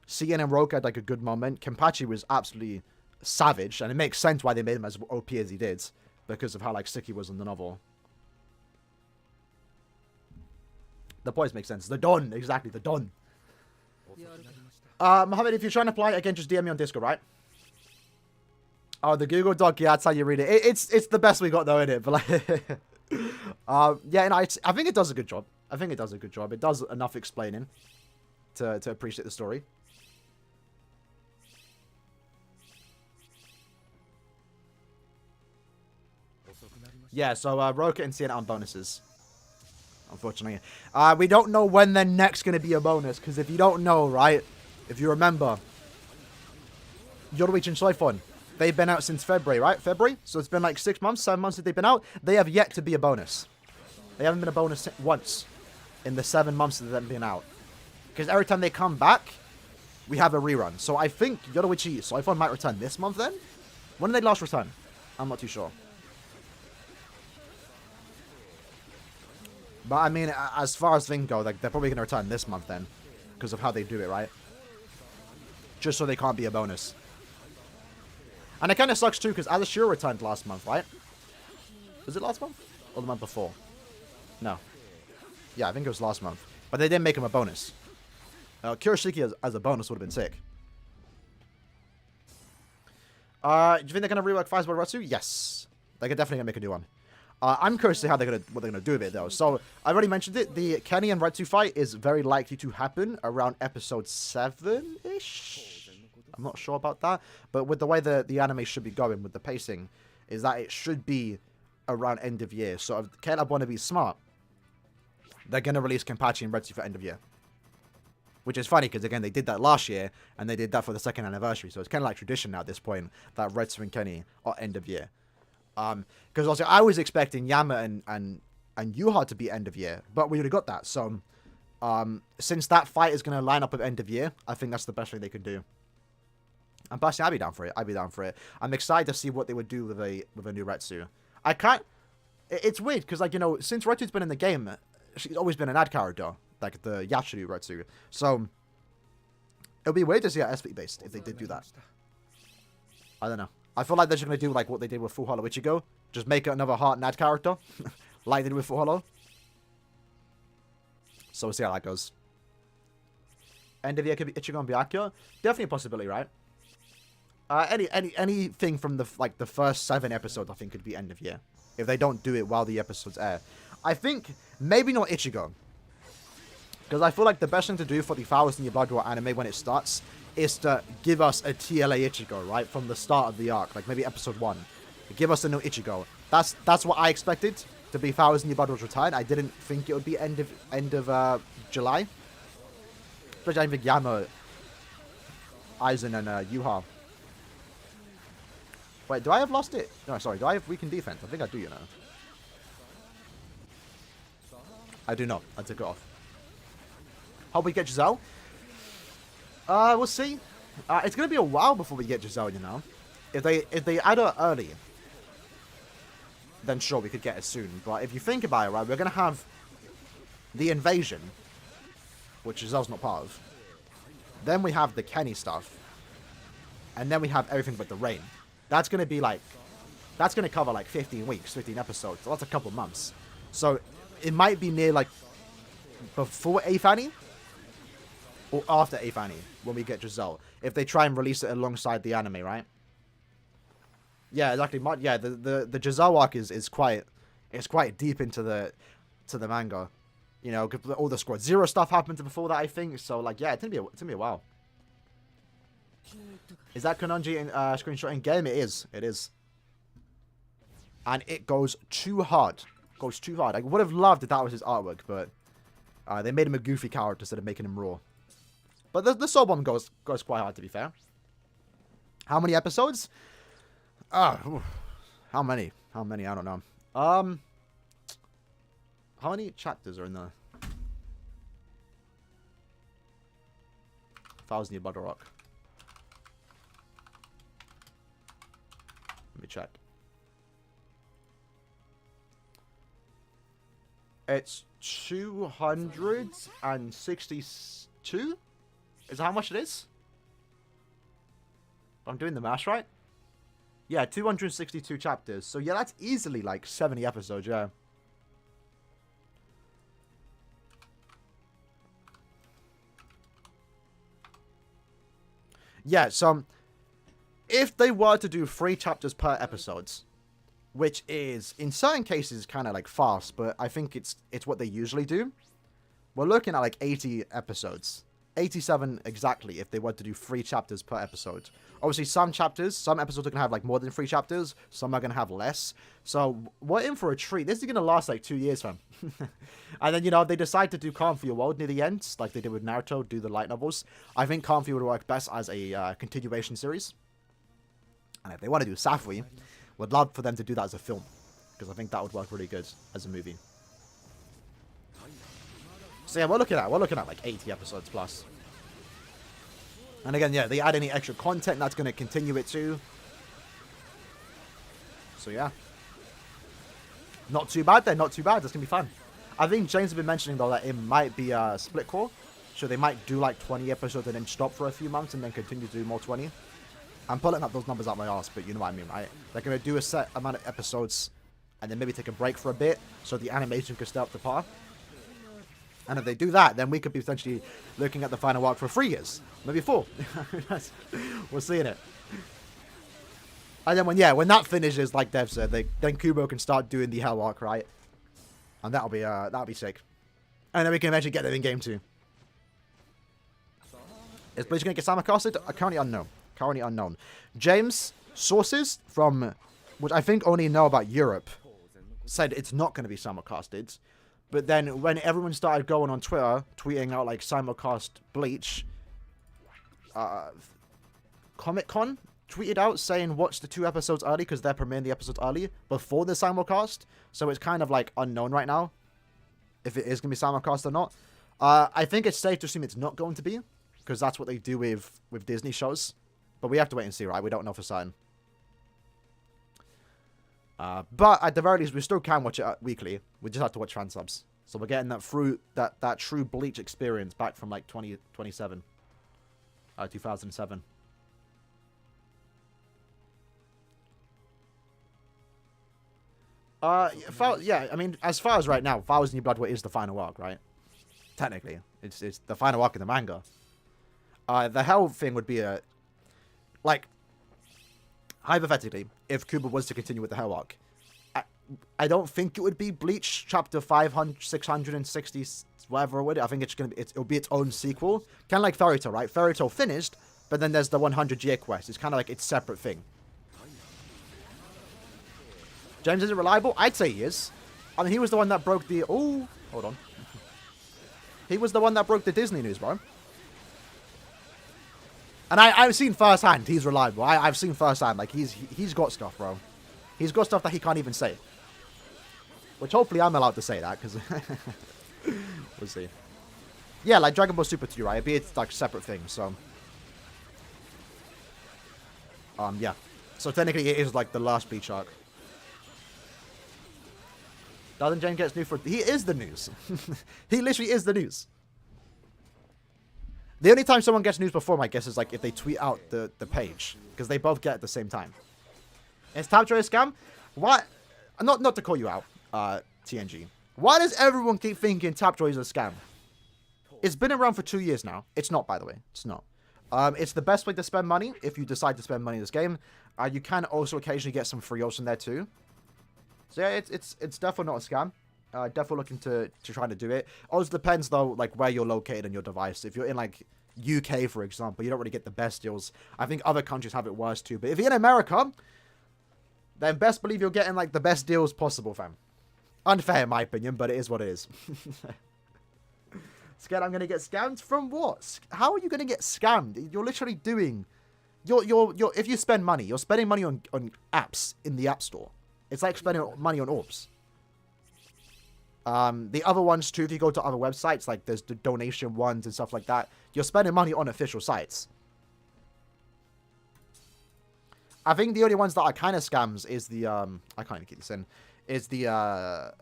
Cien and Roka had like a good moment. Kenpachi was absolutely savage, and it makes sense why they made him as OP as he did, because of how like sick he was in the novel. The points make sense. The Don, exactly, the Don. Mohammed, if you're trying to apply, again, just DM me on Discord, right? Oh, the Google Doc, yeah, that's how you read it. It's the best we got, though, innit? But, like, yeah, and I think it does a good job. I think it does a good job. It does enough explaining to appreciate the story. Yeah, so Roka and Cien on bonuses. Unfortunately. We don't know when they're next going to be a bonus, because if you don't know, right, if you remember, Yoruichi and Soifon, they've been out since February, right? February? So it's been like 6 months, 7 months that they've been out. They have yet to be a bonus. They haven't been a bonus once in the 7 months that they've been out. Because every time they come back, we have a rerun. So I think Yoruichi Soifon might return this month then? When did they last return? I'm not too sure. But, I mean, as far as things go, like, they're probably going to return this month then. Because of how they do it, right? Just so they can't be a bonus. And it kind of sucks, too, because Adashiro returned last month, right? Was it last month? Or the month before? No. Yeah, I think it was last month. But they didn't make him a bonus. Kurashiki as a bonus would have been sick. Do you think they're going to rework Fire's Ratsu? Yes. They're definitely going to make a new one. I'm curious to see what they're gonna do with it though. So I already mentioned it. The Kenny and Retsu fight is very likely to happen around episode 7-ish. I'm not sure about that, but with the way the anime should be going with the pacing, is that it should be around end of year. So if Caleb want to be smart, they're gonna release Kenpachi and Retsu for end of year. Which is funny because again they did that last year and they did that for the 2nd anniversary. So it's kind of like tradition now at this point that Retsu and Kenny are end of year. Because also I was expecting Yama and Yuha to be end of year, but we already got that. So, since that fight is going to line up with end of year, I think that's the best thing they can do. And personally, I'd be down for it. I'd be down for it. I'm excited to see what they would do with a new Retsu. I can't. It's weird because, like, you know, since Retsu's been in the game, she's always been an ad character, like the Yashuru Retsu. So it'll be weird to see her SP based if they did do that. I don't know. I feel like they're just going to do like what they did with Full Hollow Ichigo. Just make it another heart and ad character. Like they did with Full Hollow. So we'll see how that goes. End of year could be Ichigo and Byakuya. Definitely a possibility, right? Anything from the first 7 episodes I think could be end of year. If they don't do it while the episodes air. I think maybe not Ichigo. Because I feel like the best thing to do for the Flowers in Your Blood War anime when it starts is to give us a TLA Ichigo, right? From the start of the arc. Like maybe episode 1. Give us a new Ichigo. That's what I expected to be Flowers in Your Blood War's return. I didn't think it would be end of July. Especially I think Yama, Aizen, and Yuha. Wait, do I have lost it? No, sorry. Do I have weakened defense? I think I do, you know. I do not. I took it off. Hope we get Giselle. We'll see. It's gonna be a while before we get Giselle, you know. If they add her early, then sure we could get it soon. But if you think about it, right, we're gonna have the invasion, which Giselle's not part of. Then we have the Kenny stuff, and then we have everything but the rain. That's gonna be like, that's gonna cover like 15 weeks, 15 episodes. So that's a couple months. So it might be near like before 8th Annie. Or after 8th Annie, when we get Giselle. If they try and release it alongside the anime, right? Yeah, exactly. Yeah, the Giselle arc is quite deep into the manga. You know, all the Squad Zero stuff happened before that, I think. So like, yeah, it's gonna be a while. Is that Kanonji in screenshot in game? It is. It is. And it goes too hard. Goes too hard. I would have loved if that was his artwork, but they made him a goofy character instead of making him raw. But the Soul Bomb goes quite hard, to be fair. How many episodes? How many? How many? I don't know. How many chapters are in the... Thousand Year Blood Rock. Let me check. It's 262? Is that how much it is? I'm doing the math right? Yeah, 262 chapters. So yeah, that's easily like 70 episodes, yeah. Yeah, so if they were to do 3 chapters per episode, which is in certain cases kind of like fast, but I think it's what they usually do. We're looking at like 80 episodes. 87 exactly if they were to do 3 chapters per episode. Obviously, some episodes are going to have like more than 3 chapters. Some are going to have less. So we're in for a treat. This is going to last like 2 years, fam. And then, you know, if they decide to do Calm for Your World near the end, like they did with Naruto, do the light novels. I think Calm for You would work best as a continuation series. And if they want to do Safui, would love for them to do that as a film. Because I think that would work really good as a movie. So yeah, we're looking at like 80 episodes plus. And again, yeah, they add any extra content, that's going to continue it too. So yeah. Not too bad then, not too bad. That's going to be fun. I think James has been mentioning though that it might be a split core. So they might do like 20 episodes and then stop for a few months and then continue to do more 20. I'm pulling up those numbers out my ass, but you know what I mean, right? They're going to do a set amount of episodes and then maybe take a break for a bit so the animation can stay up to par. And if they do that, then we could be potentially looking at the final arc for 3 years. Maybe 4. We're seeing it. And then when that finishes, like Dev said, then Kubo can start doing the Hell arc, right? And that'll be sick. And then we can eventually get them in game 2. Is Bleach going to get simulcasted? Currently unknown. James, sources from, which I think only know about Europe, said it's not going to be simulcasted. But then when everyone started going on Twitter, tweeting out like simulcast Bleach, Comic-Con tweeted out saying watch the 2 episodes early because they're premiering the episodes early before the simulcast. So it's kind of like unknown right now if it is going to be simulcast or not. I think it's safe to assume it's not going to be because that's what they do with Disney shows. But we have to wait and see, right? We don't know for certain. But at the very least, we still can watch it weekly. We just have to watch fan subs. So we're getting that through that true Bleach experience back from like 2007. 2007. Yeah, I mean, as far as right now, Thousand Year Blood is the final arc, right? Technically. It's the final arc in the manga. The Hell thing would be a... Like... Hypothetically, if Kubo was to continue with the Hell arc, I don't think it would be Bleach chapter 500, 660, whatever it would. I think it's gonna be it'll be its own sequel, kind of like Fairy Tail, right? Fairy Tail finished, but then there's the 100 year quest. It's kind of like its separate thing. James isn't reliable. I'd say he is. I mean, he was the one that broke the. Oh, hold on. He was the one that broke the Disney news, bro. And I've seen firsthand he's reliable. I've seen firsthand, like, he's got stuff, bro. He's got stuff that he can't even say. Which hopefully I'm allowed to say that, because... we'll see. Yeah, like Dragon Ball Super 2, right? It'd be its, like, separate thing, so... yeah. So technically it is, like, the last Bleach arc. Doesn't Jane get news for... He is the news. He literally is the news. The only time someone gets news before him, I guess, is like if they tweet out the page. Because they both get it at the same time. Is Tapjoy a scam? Why? Not to call you out, TNG. Why does everyone keep thinking Tapjoy is a scam? It's been around for 2 years now. It's not, by the way. It's not. It's the best way to spend money if you decide to spend money in this game. You can also occasionally get some free options there too. So yeah, it's definitely not a scam. Definitely looking to try to do it. Also depends though, like where you're located on your device. If you're in like UK, for example, you don't really get the best deals. I think other countries have it worse too. But if you're in America, then best believe you're getting like the best deals possible, fam. Unfair in my opinion, but it is what it is. Scared I'm gonna get scammed from what? How are you gonna get scammed? You're literally doing. You're if you spend money, you're spending money on apps in the App Store. It's like spending money on orbs. The other ones too, if you go to other websites, like there's the donation ones and stuff like that, you're spending money on official sites. I think the only ones that are kind of scams is the, I can't even keep this in, is the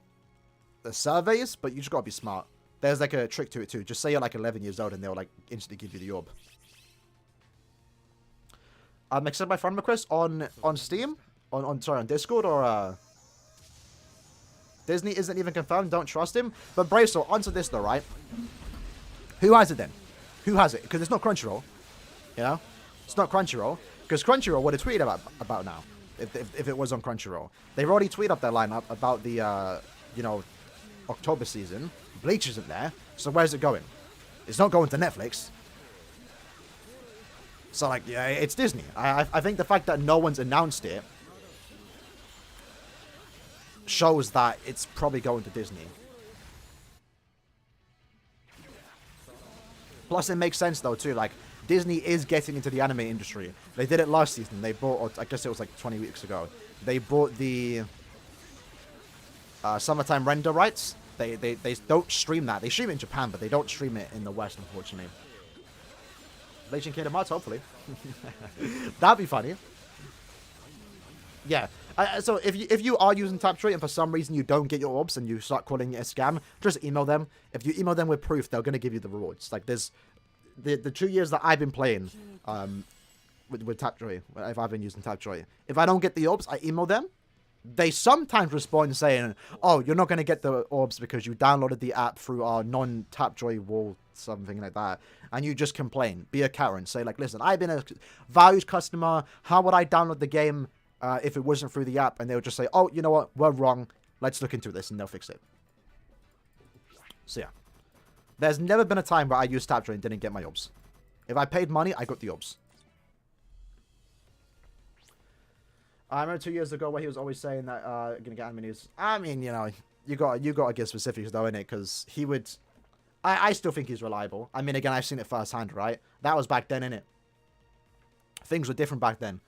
surveys, but you just gotta be smart. There's like a trick to it too. Just say you're like 11 years old and they'll like instantly give you the orb. Accept my friend request on Steam? Sorry, on Discord, or, Disney isn't even confirmed, don't trust him. But Bracer, answer this though, right? Who has it then? Who has it? Because it's not Crunchyroll. You know? It's not Crunchyroll. Because Crunchyroll would have tweeted about now. If it was on Crunchyroll. They've already tweeted up their lineup about the, you know, October season. Bleach isn't there. So where's it going? It's not going to Netflix. So, like, yeah, it's Disney. I think the fact that no one's announced it shows that it's probably going to Disney. Plus, it makes sense, though, too. Like, Disney is getting into the anime industry. They did it last season. They bought, or I guess it was like 20 weeks ago. They bought the summertime render rights. They don't stream that. They stream it in Japan, but they don't stream it in the West, unfortunately. Bleach and Kingdom Hearts, hopefully. That'd be funny. Yeah. So if you are using Tapestry and for some reason you don't get your orbs and you start calling it a scam, just email them. If you email them with proof, they're going to give you the rewards. Like, there's the 2 years that I've been playing with Tapestry, if I've been using Tapestry, if I don't get the orbs, I email them. They sometimes respond saying, oh, you're not going to get the orbs because you downloaded the app through our non-Tapjoy wall, something like that. And you just complain. Be a Karen. Say, like, listen, I've been a valued customer. How would I download the game if it wasn't through the app? And they'll just say, oh, you know what? We're wrong. Let's look into this. And they'll fix it. So, yeah. There's never been a time where I used Tapjoy and didn't get my orbs. If I paid money, I got the orbs. I remember 2 years ago where he was always saying that gonna get anime news. I mean, you know, you got to give specifics though, innit? Because he would. I still think he's reliable. I mean, again, I've seen it firsthand, right? That was back then, innit? Things were different back then.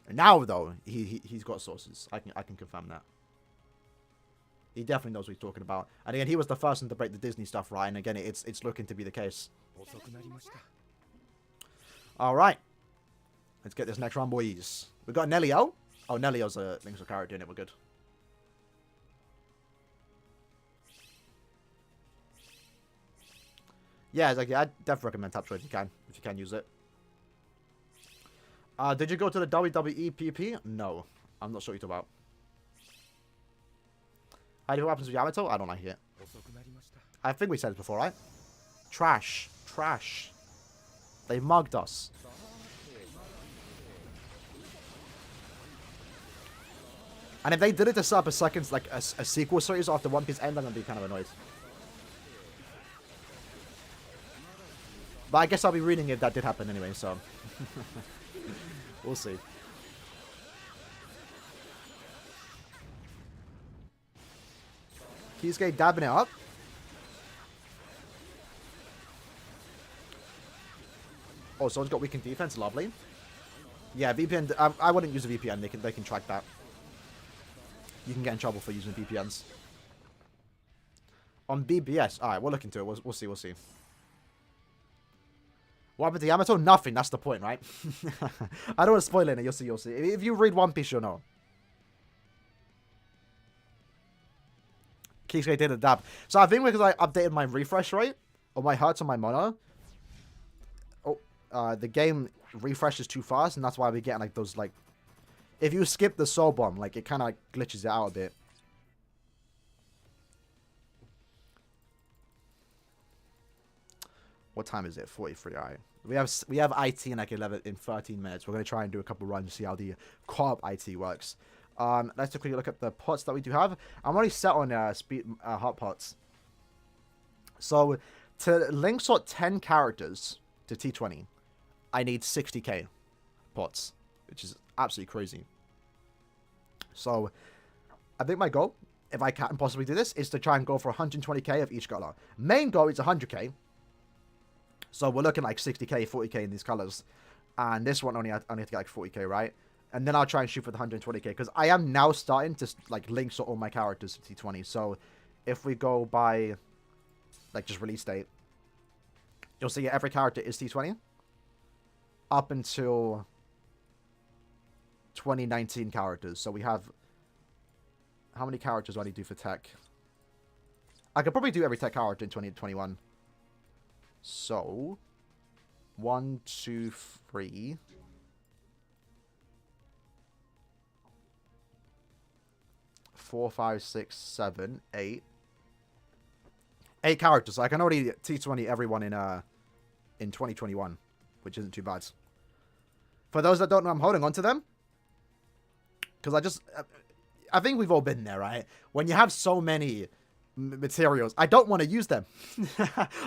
Now though, he's got sources. I can confirm that. He definitely knows what he's talking about. And again, he was the first one to break the Disney stuff, right? And again, it's looking to be the case. All right. Let's get this next round, boys. We've got Nelio. Oh, Nelio's a Link's character in it. We're good. Yeah, exactly. I'd definitely recommend Tapestry if you can use it. Did you go to the WWE PP? No. I'm not sure what you're talking about. How do you know what happens with Yamato? I don't like it. I think we said it before, right? Trash. Trash. They mugged us. And if they did it to set up a second, like a sequel series after One Piece end, I'm going to be kind of annoyed. But I guess I'll be reading if that did happen anyway, so. We'll see. Kisuke dabbing it up. Oh, someone's got weakened defense. Lovely. Yeah, VPN. I wouldn't use a VPN. They can track that. You can get in trouble for using VPNs. On BBS. Alright, we'll look into it. We'll see. We'll see. What happened to Yamato? Nothing. That's the point, right? I don't want to spoil it. You'll see. You'll see. If you read One Piece, you'll know. Kisuke did a dab. So I think because I updated my refresh rate, or my hertz on my mono, the game refreshes too fast, and that's why we get like those like. If you skip the soul bomb, like it kind of glitches it out a bit. What time is it? 43. All right. We have IT in like 13 minutes. We're gonna try and do a couple runs to see how the co-op IT works. Let's quickly look at the pots that we do have. I'm already set on speed hot pots. So to link sort 10 characters to T20, I need 60k pots, which is absolutely crazy. So I think my goal, if I can possibly do this, is to try and go for 120k of each color. Main goal is 100k. So we're looking like 60k, 40k in these colors. And this one only have to get like 40k, right? And then I'll try and shoot for the 120k. Because I am now starting to, like, link sort all my characters to T20. So, if we go by, like, just release date, you'll see every character is T20. Up until 2019 characters. So, we have... How many characters do I need to do for tech? I could probably do every tech character in 2021. So... 1, 2, 3... 4, 5, 6, 7, 8. 8 characters. So I can already T20 everyone in 2021, which isn't too bad. For those that don't know, I'm holding on to them. Because I think we've all been there, right? When you have so many materials, I don't want to use them.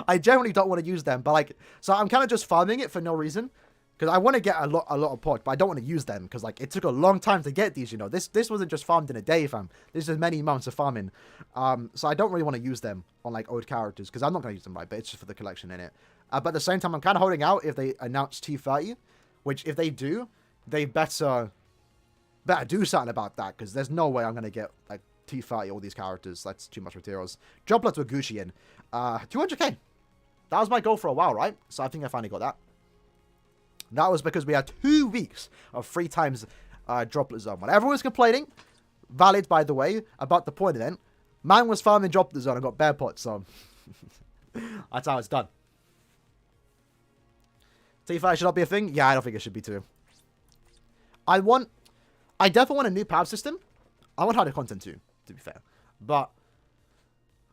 I generally don't want to use them. But like, so I'm kind of just farming it for no reason. Because I want to get a lot of pods, but I don't want to use them. Because like, it took a long time to get these, you know. This wasn't just farmed in a day, fam. This is many months of farming. So I don't really want to use them on like old characters. Because I'm not going to use them, right? But it's just for the collection in it. But at the same time, I'm kind of holding out if they announce T30. Which if they do, they better do something about that. Because there's no way I'm going to get like T30 all these characters. That's too much materials. Droplets with Gucci in. 200k. That was my goal for a while, right? So I think I finally got that. That was because we had 2 weeks of 3 times Droplet Zone. When everyone was complaining, valid by the way, about the point event, man was farming Droplet Zone and got bear pots, so that's how it's done. T5 should not be a thing? Yeah, I don't think it should be too. I definitely want a new power system. I want harder content too, to be fair. But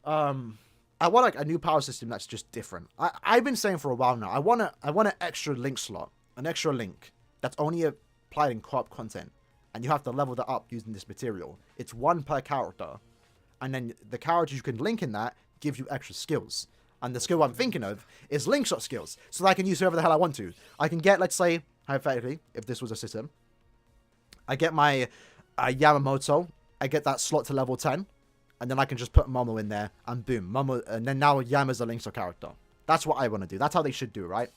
I want like a new power system that's just different. I've been saying for a while now, I want an extra link slot. An extra link that's only applied in co-op content. And you have to level that up using this material. It's 1 per character. And then the characters you can link in that gives you extra skills. And the skill I'm thinking of is link shot skills. So that I can use whoever the hell I want to. I can get, let's say, hypothetically, if this was a system. I get my Yamamoto. I get that slot to level 10. And then I can just put Momo in there. And boom. Momo. And then now Yama's a link shot character. That's what I want to do. That's how they should do, right?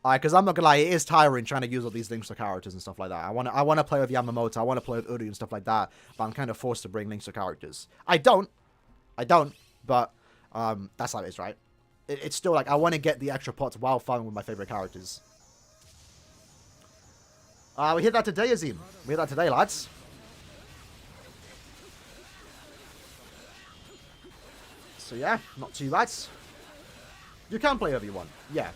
Because I'm not gonna lie, it is tiring trying to use all these links to characters and stuff like that. I want to play with Yamamoto, I want to play with Uri and stuff like that, but I'm kind of forced to bring links to characters. I don't, but that's how it is, right? It's still like, I want to get the extra pots while farming with my favorite characters. We hit that today, Azim. We hit that today, lads. So yeah, not too bad. You can play whoever you want, yeah.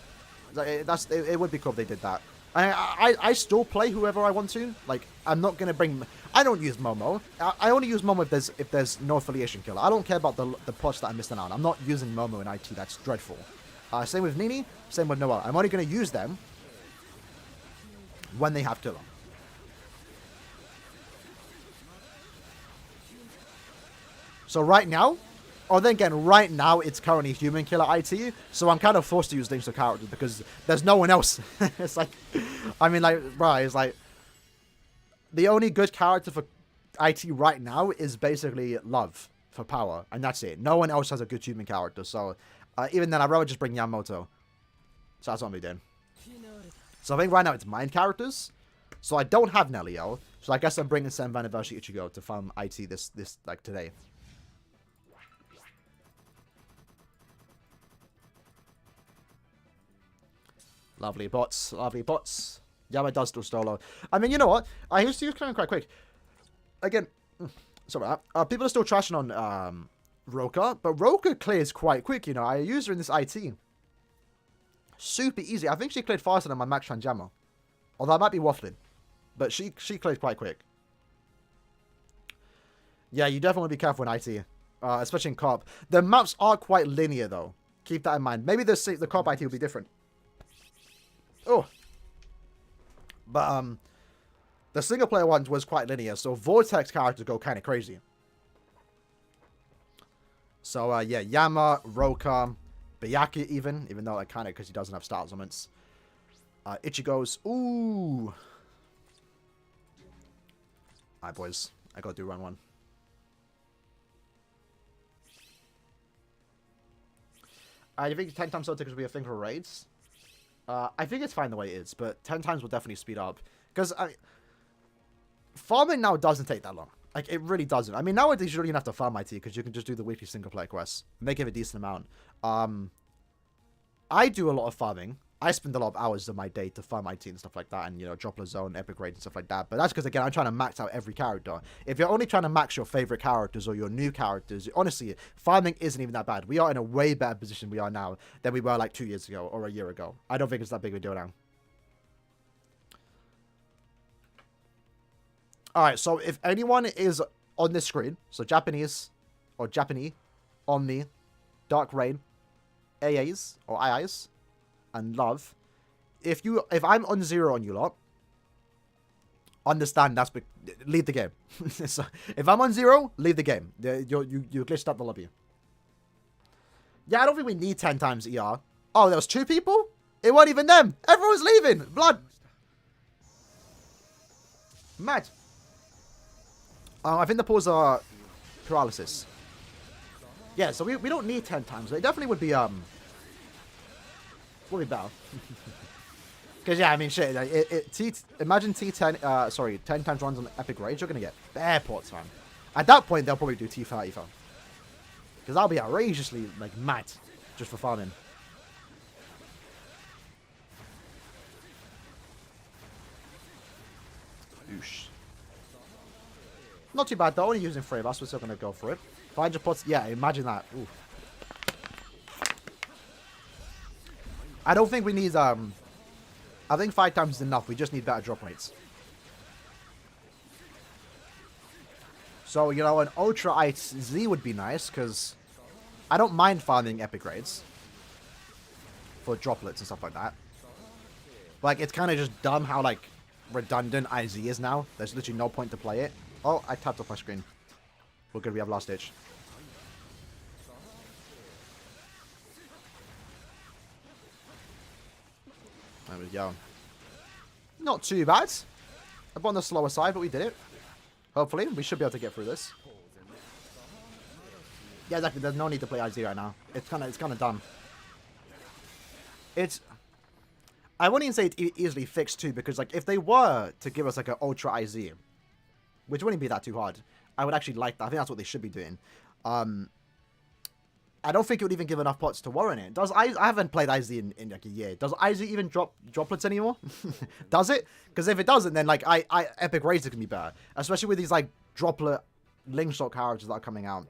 It would be cool if they did that. I still play whoever I want to. Like, I'm not gonna bring. I don't use Momo. I only use Momo if there's no affiliation killer. I don't care about the pots that I'm missing out. I'm not using Momo in IT. That's dreadful. Same with Nini. Same with Noel. I'm only gonna use them when they have killer. So right now. Oh, then again, right now, it's currently Human Killer IT, so I'm kind of forced to use links to characters because there's no one else. It's like, I mean, like, right, it's like, the only good character for IT right now is basically Love for power, and that's it. No one else has a good human character, so even then, I'd rather just bring Yamamoto. So that's what I'm doing. So I think right now it's mine characters, so I don't have Nelliel, so I guess I'm bringing 7th Anniversary Ichigo to farm IT this like, today. Lovely bots, lovely bots. Yama does still solo. I mean, you know what? I used to use clearing quite quick. Again, sorry about that. People are still trashing on Roka, but Roka clears quite quick, you know. I use her in this IT. Super easy. I think she cleared faster than my Max Shanjama. Although I might be waffling. But she cleared quite quick. Yeah, you definitely be careful in IT. Especially in co-op. The maps are quite linear, though. Keep that in mind. Maybe the co-op IT will be different. Oh. But, the single player one was quite linear, so Vortex characters go kind of crazy. So, yeah, Yama, Roka, Bayaki even though, like, kind of, because he doesn't have start elements. Ichigo's, ooh. Alright, boys, I gotta do run one. I think 10 times so tickets will be a thing for raids. I think it's fine the way it is, but 10 times will definitely speed up. Because farming now doesn't take that long. Like, it really doesn't. I mean, nowadays you don't even have to farm IT because you can just do the weekly single player quests. And they give a decent amount. I do a lot of farming. I spend a lot of hours of my day to farm IT and stuff like that. And, you know, Droplet Zone, Epic Raid and stuff like that. But that's because, again, I'm trying to max out every character. If you're only trying to max your favorite characters or your new characters, honestly, farming isn't even that bad. We are in a way better position we are now than we were like 2 years ago or a year ago. I don't think it's that big of a deal now. Alright, so if anyone is on this screen, so Japanese, or Japanese, Omni, Dark Rain, AAs, or IIs, and Love, if I'm on 0 on you lot, understand that's, leave the game. So, if I'm on 0, leave the game. You glitched up the lobby. Yeah, I don't think we need 10 times ER. Oh, there was 2 people? It wasn't even them. Everyone's leaving. Blood. Mad. I think the pause are paralysis. Yeah, so we don't need 10 times. It definitely would be better. Because yeah, I mean shit. Imagine T10. Sorry, 10 times runs on Epic Rage. You're gonna get bare ports, man. At that point, they'll probably do T30 fam. Because that'll be outrageously like mad just for farming. Oosh. Not too bad though, only using 3 of us, we're still going to go for it. 500 pots, yeah, imagine that. Ooh. I don't think we need, I think 5 times is enough, we just need better drop rates. So, you know, an Ultra Ice Z would be nice, because I don't mind farming Epic Raids. For droplets and stuff like that. Like, it's kind of just dumb how, like, redundant IZ is now. There's literally no point to play it. Oh, I tapped off my screen. We're good, we have last ditch. There we go. Not too bad. A bit on the slower side, but we did it. Hopefully, we should be able to get through this. Yeah, exactly. There's no need to play IZ right now. It's kind of dumb. I wouldn't even say it's easily fixed too, because like if they were to give us like an Ultra IZ, which wouldn't be that too hard, I would actually like that. I think that's what they should be doing. I don't think it would even give enough pots to warrant it. I haven't played IZ in like a year. Does IZ even drop droplets anymore? Does it? Because if it doesn't, then like Epic Raids can be better, especially with these like droplet link shot characters that are coming out.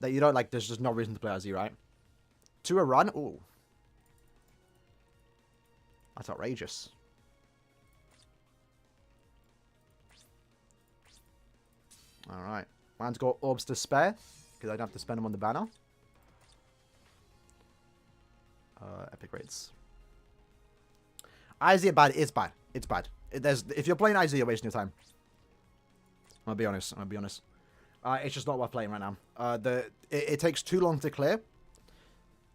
That you don't like. There's just no reason to play IZ, right? To a run. Ooh, that's outrageous. Alright. Man's got orbs to spare, because I don't have to spend them on the banner. Epic Raids. IZ bad. It's bad. It's bad. If you're playing IZ, you're wasting your time. I'm gonna be honest. It's just not worth playing right now. It takes too long to clear.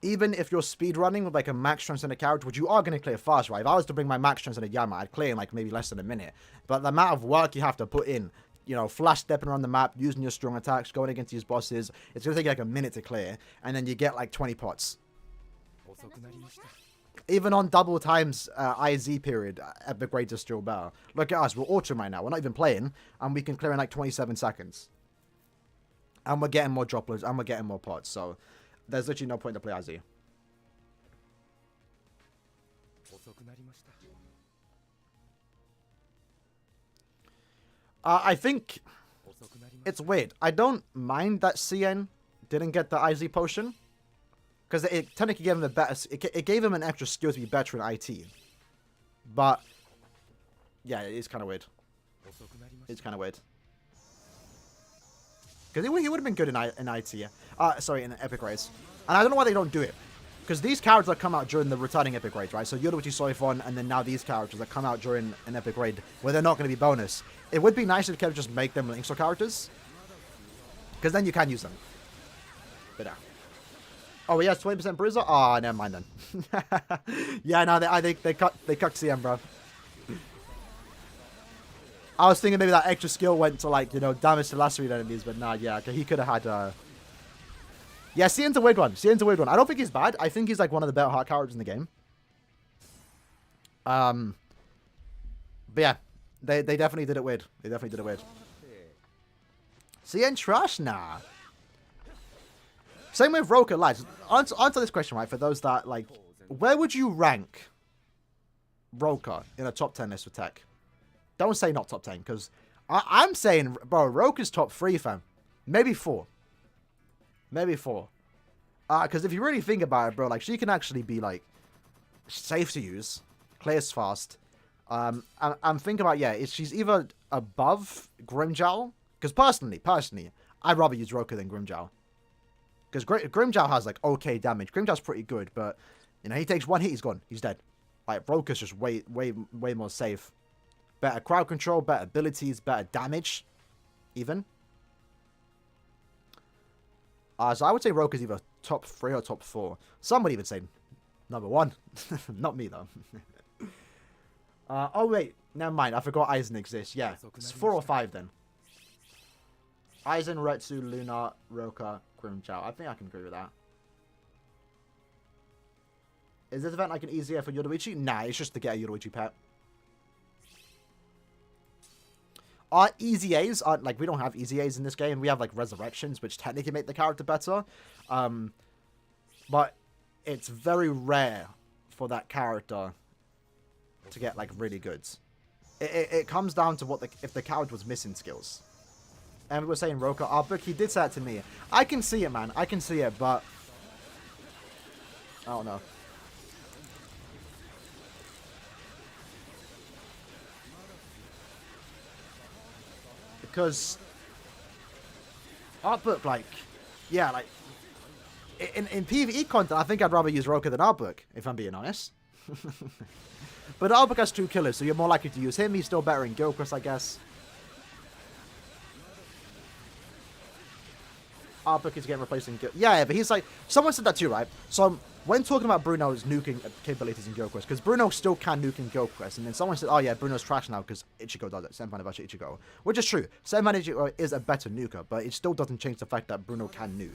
Even if you're speedrunning with like a max transcendent character, which you are going to clear fast, right? If I was to bring my max transcendent Yama, I'd clear in like maybe less than a minute. But the amount of work you have to put in, you know, flash stepping around the map, using your strong attacks, going against these bosses, it's going to take you like a minute to clear. And then you get like 20 pots. Even on double times IZ period, Epic Raids are still better. Look at us, we're auto right now. We're not even playing, and we can clear in like 27 seconds. And we're getting more droplets, and we're getting more pots. So there's literally no point to play IZ. I think it's weird. I don't mind that CN didn't get the IZ potion, because it technically gave him a better. It gave him an extra skill to be better in IT. But yeah, it's kind of weird. It's kind of weird. Because he would have been good in IT. Sorry, in Epic Raids. And I don't know why they don't do it. Because these characters that come out during the returning Epic Raids, right? So Yoruichi, Soifon, and then now these characters that come out during an Epic Raid, where they're not going to be bonus. It would be nice if you could just make them Linkstore characters. Because then you can use them. But no. Oh, he has 20% Bruiser? Oh, never mind then. Yeah, no, I think they cut CM, bro. I was thinking maybe that extra skill went to, like, you know, damage to lacerate enemies, but nah, yeah, okay, he could have had, Yeah, CN's a weird one. CN's a weird one. I don't think he's bad. I think he's, like, one of the better heart characters in the game. But yeah, they definitely did it weird. They definitely did it weird. CN trash? Nah. Same with Roka Lights. Answer this question, right? For those that, like, where would you rank Roka in a top 10 list for tech? Don't say not top 10, because I'm saying, bro, Roka's top 3, fam. Maybe 4. Maybe 4. Because if you really think about it, bro, like, she can actually be, like, safe to use, clears fast. I'm thinking about, yeah, she's either above Grimmjow, because personally, I'd rather use Roka than Grimmjow. Because Grimmjow has, like, okay damage. Grimmjow's pretty good, but, you know, he takes one hit, he's gone. He's dead. Like, Roka's just way more safe. Better crowd control, better abilities, better damage, even. So I would say Roka's either top 3 or top 4. Some would even say number 1. Not me, though. Oh, wait. Never mind. I forgot Aizen exists. Yeah. It's 4 or 5, then. Aizen, Retsu, Luna, Roka, Grimmjow. I think I can agree with that. Is this event like an easier for Yoruichi? Nah, it's just to get a Yoruichi pet. Our easy A's aren't, like, we don't have easy A's in this game. We have, like, resurrections, which technically make the character better. But it's very rare for that character to get, like, really good. It comes down to what if the character was missing skills. And we were saying Roka, our book, he did say that to me. I can see it, man. I can see it, but I don't know. Because art book, like, yeah, like, in PvE content, I think I'd rather use Roka than art book, if I'm being honest. But art book has 2 killers, so you're more likely to use him. He's still better in Gilchrist, I guess. Art book is getting replaced in Gilchrist. Yeah, but he's like, someone said that too, right? So when talking about Bruno's nuking capabilities in Gilchrist, because Bruno still can nuke in Gilchrist, and then someone said, oh yeah, Bruno's trash now because Ichigo does it. Senpai Nabashi Ichigo. Which is true. Senpai Ichigo is a better nuker, but it still doesn't change the fact that Bruno can nuke.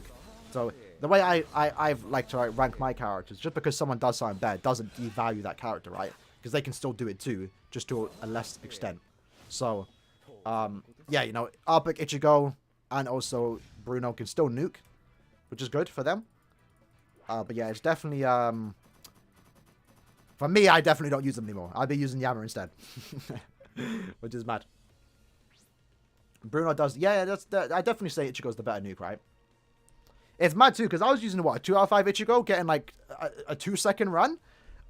So the way I've like to rank my characters, just because someone does something bad doesn't devalue that character, right? Because they can still do it too, just to a less extent. So, yeah, you know, Arbok, Ichigo, and also Bruno can still nuke, which is good for them. But yeah, it's definitely, for me, I definitely don't use them anymore. I'll be using Yammer instead, which is mad. Bruno does, yeah, I definitely say Ichigo's the better nuke, right? It's mad too, because I was using, what, a 2 out of 5 Ichigo, getting like a 2-second run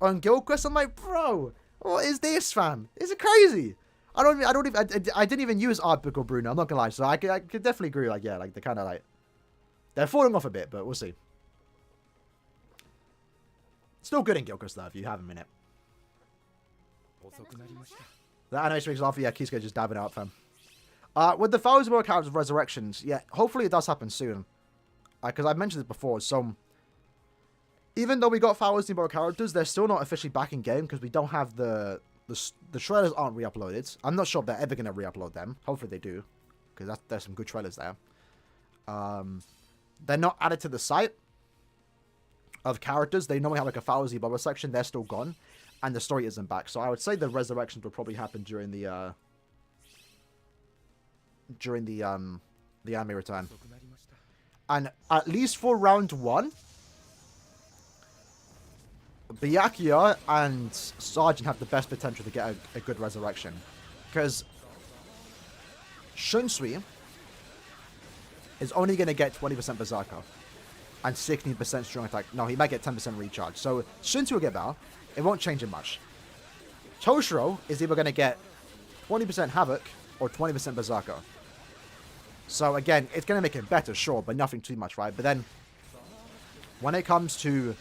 on Gilchrist. I'm like, bro, what is this, fam? Is it crazy? I didn't even use Ardbook or Bruno, I'm not gonna lie, so I could definitely agree, like, yeah, like, they're kind of like, they're falling off a bit, but we'll see. Still good in Gilchrist, though, if you have a minute. The animation makes laugh, yeah, Kisuke just dabbing out, fam. With the 1,000 more characters of Resurrections, yeah, hopefully it does happen soon. Because I've mentioned this before, so even though we got 1,000 more characters, they're still not officially back in game because we don't have the trailers aren't re-uploaded. I'm not sure if they're ever going to re-upload them. Hopefully they do, because there's some good trailers there. They're not added to the site of characters. They normally have like a 1,000 Boba section. They're still gone, and the story isn't back. So I would say the resurrections will probably happen during the anime return. And at least for round 1, Byakuya and Sergeant have the best potential to get a good resurrection. Because Shunsui is only going to get 20% Berserker and 16% strong attack. No, he might get 10% recharge. So Shunsui will get better. It won't change it much. Toshiro is either going to get 20% Havoc or 20% Berserker. So again, it's going to make it better, sure, but nothing too much, right? But then, when it comes to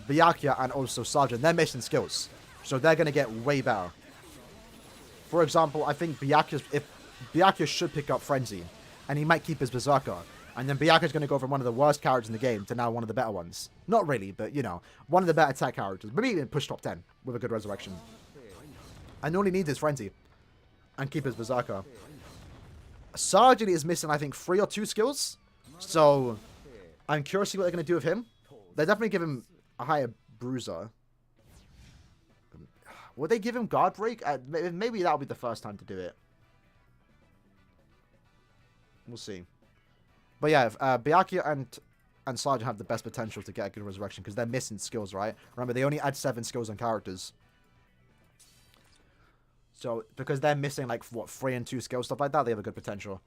Byakuya and also Sergeant, they're missing skills. So they're going to get way better. For example, I think Byakuya should pick up Frenzy, and he might keep his Berserker. And then Byakuya's going to go from one of the worst characters in the game to now one of the better ones. Not really, but, you know, one of the better attack characters. Maybe even push top 10 with a good resurrection. And all he needs is Frenzy and keep his Berserker. Sergeant is missing, I think, 3 or 2 skills. So, I'm curious to see what they're going to do with him. They definitely give him a higher bruiser. Would they give him guard break? Maybe that'll be the first time to do it. We'll see. But yeah, Byakuya and Sergeant have the best potential to get a good resurrection because they're missing skills, right? Remember, they only add 7 skills on characters. So, because they're missing, like, what, 3 and 2 skills, stuff like that, they have a good potential.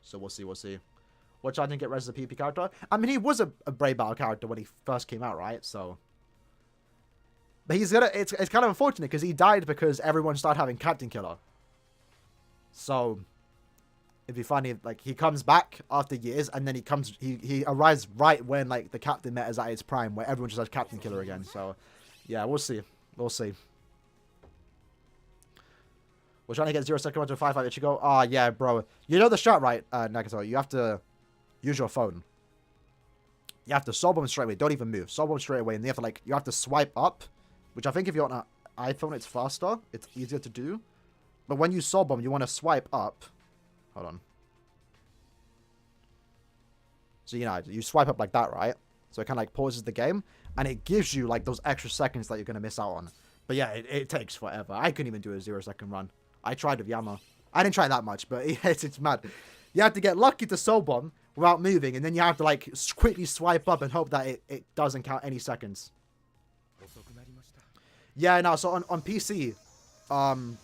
So, we'll see, we'll see. Which I didn't get res as a PP character. I mean, he was a Brave Battle character when he first came out, right? So... But he's gonna... It's kind of unfortunate because he died because everyone started having Captain Killer. So... It'd be funny, like, he comes back after years, and then he arrives right when, like, the Captain Meta is at its prime, where everyone just has Captain Killer again. So, yeah, we'll see. We'll see. We're trying to get 0 second run to 5-5 Ichigo. Oh, yeah, bro. You know the strat, right, Nagato? You have to use your phone. You have to soul bomb straight away. Don't even move. Soul bomb straight away, and you have to swipe up, which I think if you're on an iPhone, it's faster. It's easier to do. But when you soul bomb, you want to swipe up. Hold on. So, you know, you swipe up like that, right? So it kind of like pauses the game. And it gives you like those extra seconds that you're going to miss out on. But yeah, it takes forever. I couldn't even do a 0 second run. I tried with Yama. I didn't try that much, but it's mad. You have to get lucky to soul bomb without moving. And then you have to like quickly swipe up and hope that it doesn't count any seconds. Yeah, no, so on PC, I'm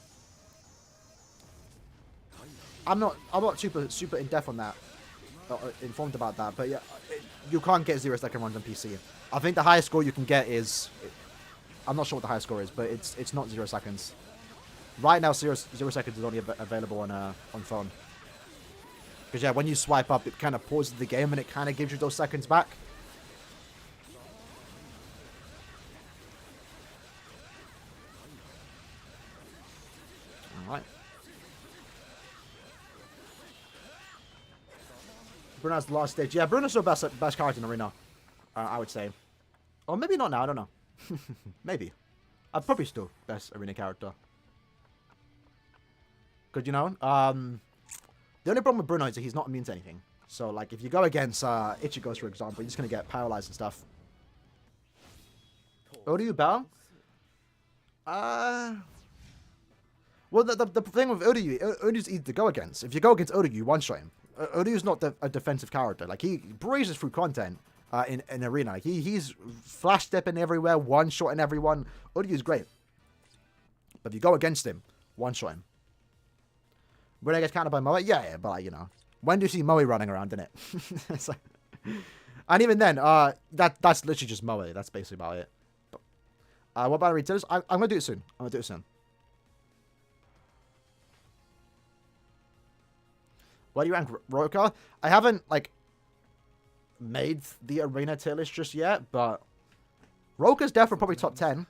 not super in depth on that, informed about that, but yeah, you can't get 0 second runs on PC. I think the highest score you can get is, I'm not sure what the highest score is, but it's not 0 seconds. Right now, 0 seconds is only available on phone. Because yeah, when you swipe up, it kind of pauses the game and it kind of gives you those seconds back. All right. Bruno's the last stage. Yeah, Bruno's the best character in Arena, I would say. Or maybe not now, I don't know. Maybe. I'd probably still best Arena character. Because, you know, the only problem with Bruno is that he's not immune to anything. So, like, if you go against Ichigo, for example, you're just going to get paralyzed and stuff. Oryu Bao? Well, the thing with Oryu's easy to go against. If you go against Oryu, you one-shot him. Oryu's not a defensive character. Like, he breezes through content in Arena. Like, he's flash-stepping everywhere, one-shotting everyone. Oryu's great. But if you go against him, one-shot him. When I get countered by Moe? Yeah, but, like, you know. When do you see Moe running around, innit? It's like, and even then, that's literally just Moe. That's basically about it. But, what about retailers? I'm going to do it soon. Where do you rank Roka? I haven't, like, made the Arena tier list just yet, but Roka's definitely probably top 10.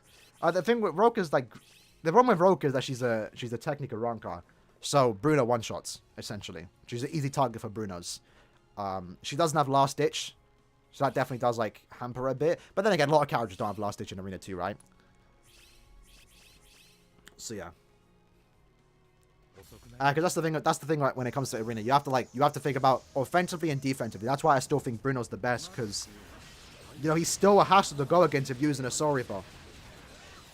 The thing with Roka's, like, the problem with Roka is that she's a technical ranker. So, Bruno one-shots, essentially. She's an easy target for Bruno's. She doesn't have Last Ditch, so that definitely does, like, hamper her a bit. But then again, a lot of characters don't have Last Ditch in Arena 2, right? So, yeah. Because that's the thing, like, when it comes to Arena. You have to think about offensively and defensively. That's why I still think Bruno's the best, because, you know, he's still a hassle to go against if using a Soul Reaper.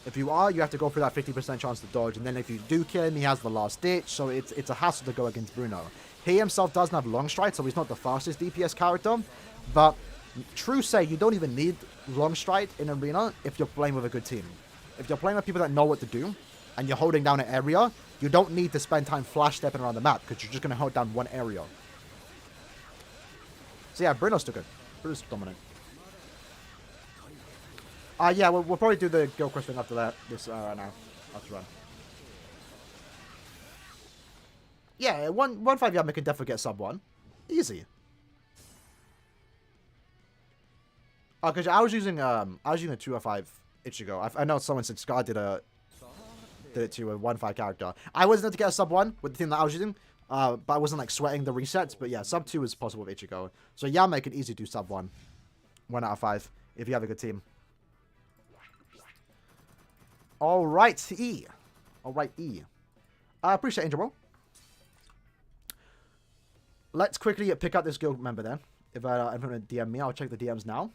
If you have to go for that 50% chance to dodge, and then if you do kill him, he has the Last Ditch, so it's a hassle to go against Bruno. He himself doesn't have Long Stride, so he's not the fastest DPS character, but true say, you don't even need Long Stride in Arena if you're playing with a good team. If you're playing with people that know what to do, and you're holding down an area, you don't need to spend time flash stepping around the map, because you're just going to hold down one area. So yeah, Bruno's still good. Bruno's dominant. Yeah, we'll probably do the Guild Quest thing after that, right now, after run. Yeah, 1-5 Yama can definitely get sub 1. Easy. Oh, because I was using a 205 Ichigo. I know someone said Scar did it to a 1-5 character. I wasn't able to get a sub 1 with the team that I was using, but I wasn't like sweating the resets. But yeah, sub 2 is possible with Ichigo. So Yama can easily do sub 1. 1 out of 5 if you have a good team. Alright, E. Alright, E. I appreciate Angel Roll. Let's quickly pick up this guild member then. If I'm going to DM me, I'll check the DMs now.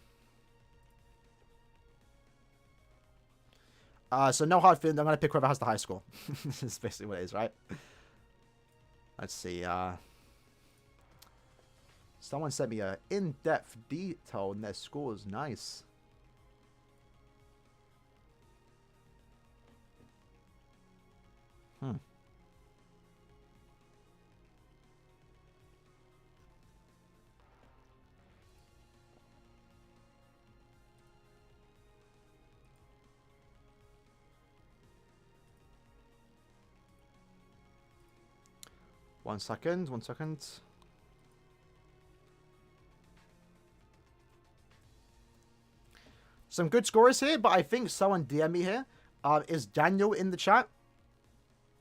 So no hard feelings. I'm going to pick whoever has the high score. That's basically what it is, right? Let's see. Someone sent me a in-depth detail on their scores. Nice. Hmm. One second. Some good scores here, but I think someone DM me here. Is Daniel in the chat?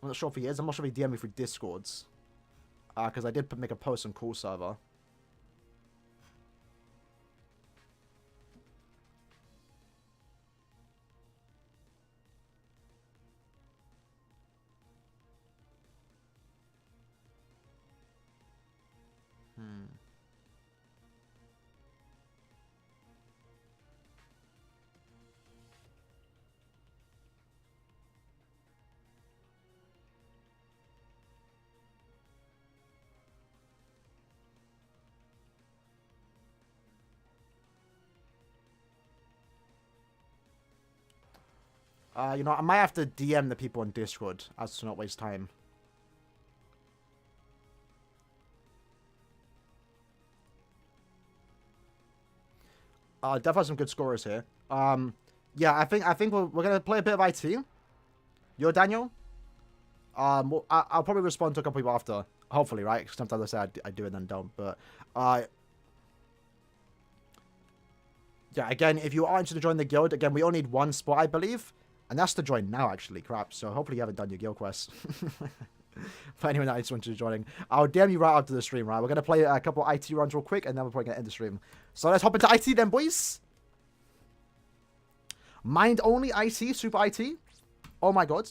I'm not sure if he is. I'm not sure if he DM me through Discords. Because I did make a post on Call Server. You know, I might have to DM the people on Discord as to not waste time. Definitely some good scorers here. Yeah, I think we're gonna play a bit of IT. You're Daniel. Well, I'll probably respond to a couple people after. Hopefully, right? 'Cause sometimes I say I do and then don't. But yeah, again, if you are interested to join the guild, again, we only need one spot, I believe. And that's to join now, actually. Crap. So hopefully you haven't done your guild quest. For anyone that is interested in joining, I'll DM you right after the stream, right? We're going to play a couple IT runs real quick, and then we're probably going to end the stream. So let's hop into IT then, boys. Mind only IT, super IT. Oh my god.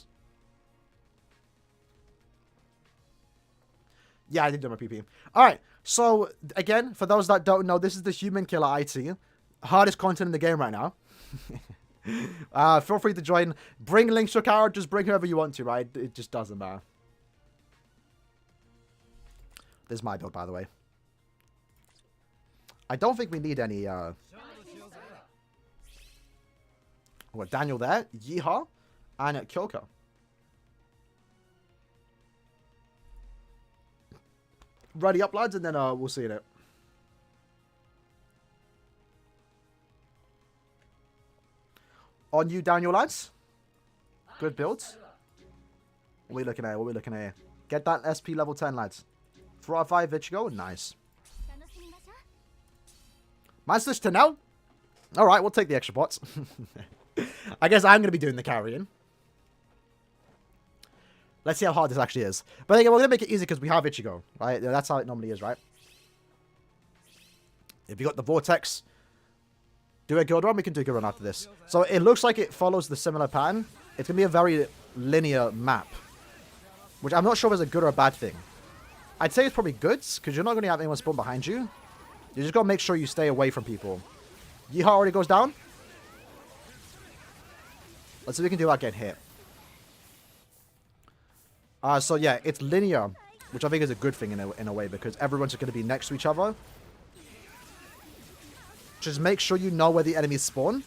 Yeah, I did do my PP. Alright, so again, for those that don't know, this is the human killer IT. Hardest content in the game right now. Feel free to join. Bring links to your characters, bring whoever you want to, right? It just doesn't matter. This is my build, by the way. I don't think we need any, Well, Daniel there, Yeehaw, and Kyoko. Ready up, lads, and then we'll see in it. On you, Daniel, lads. Good builds. What are we looking at? What are we looking at here? Get that SP level 10, lads. 4 out of 5, Ichigo. Nice. Man's to now. Alright, we'll take the extra pots. I guess I'm going to be doing the carrying. Let's see how hard this actually is. But again, we're going to make it easy because we have Ichigo, right? That's how it normally is, right? If you got the Vortex, do a guild run, we can do a guild run after this. So it looks like it follows the similar pattern. It's going to be a very linear map, which I'm not sure is a good or a bad thing. I'd say it's probably good, because you're not going to have anyone spawn behind you. You just got to make sure you stay away from people. Yeehaw already goes down. Let's see if we can do without getting hit. So yeah, it's linear, which I think is a good thing in a way, because everyone's going to be next to each other. Just make sure you know where the enemies spawn.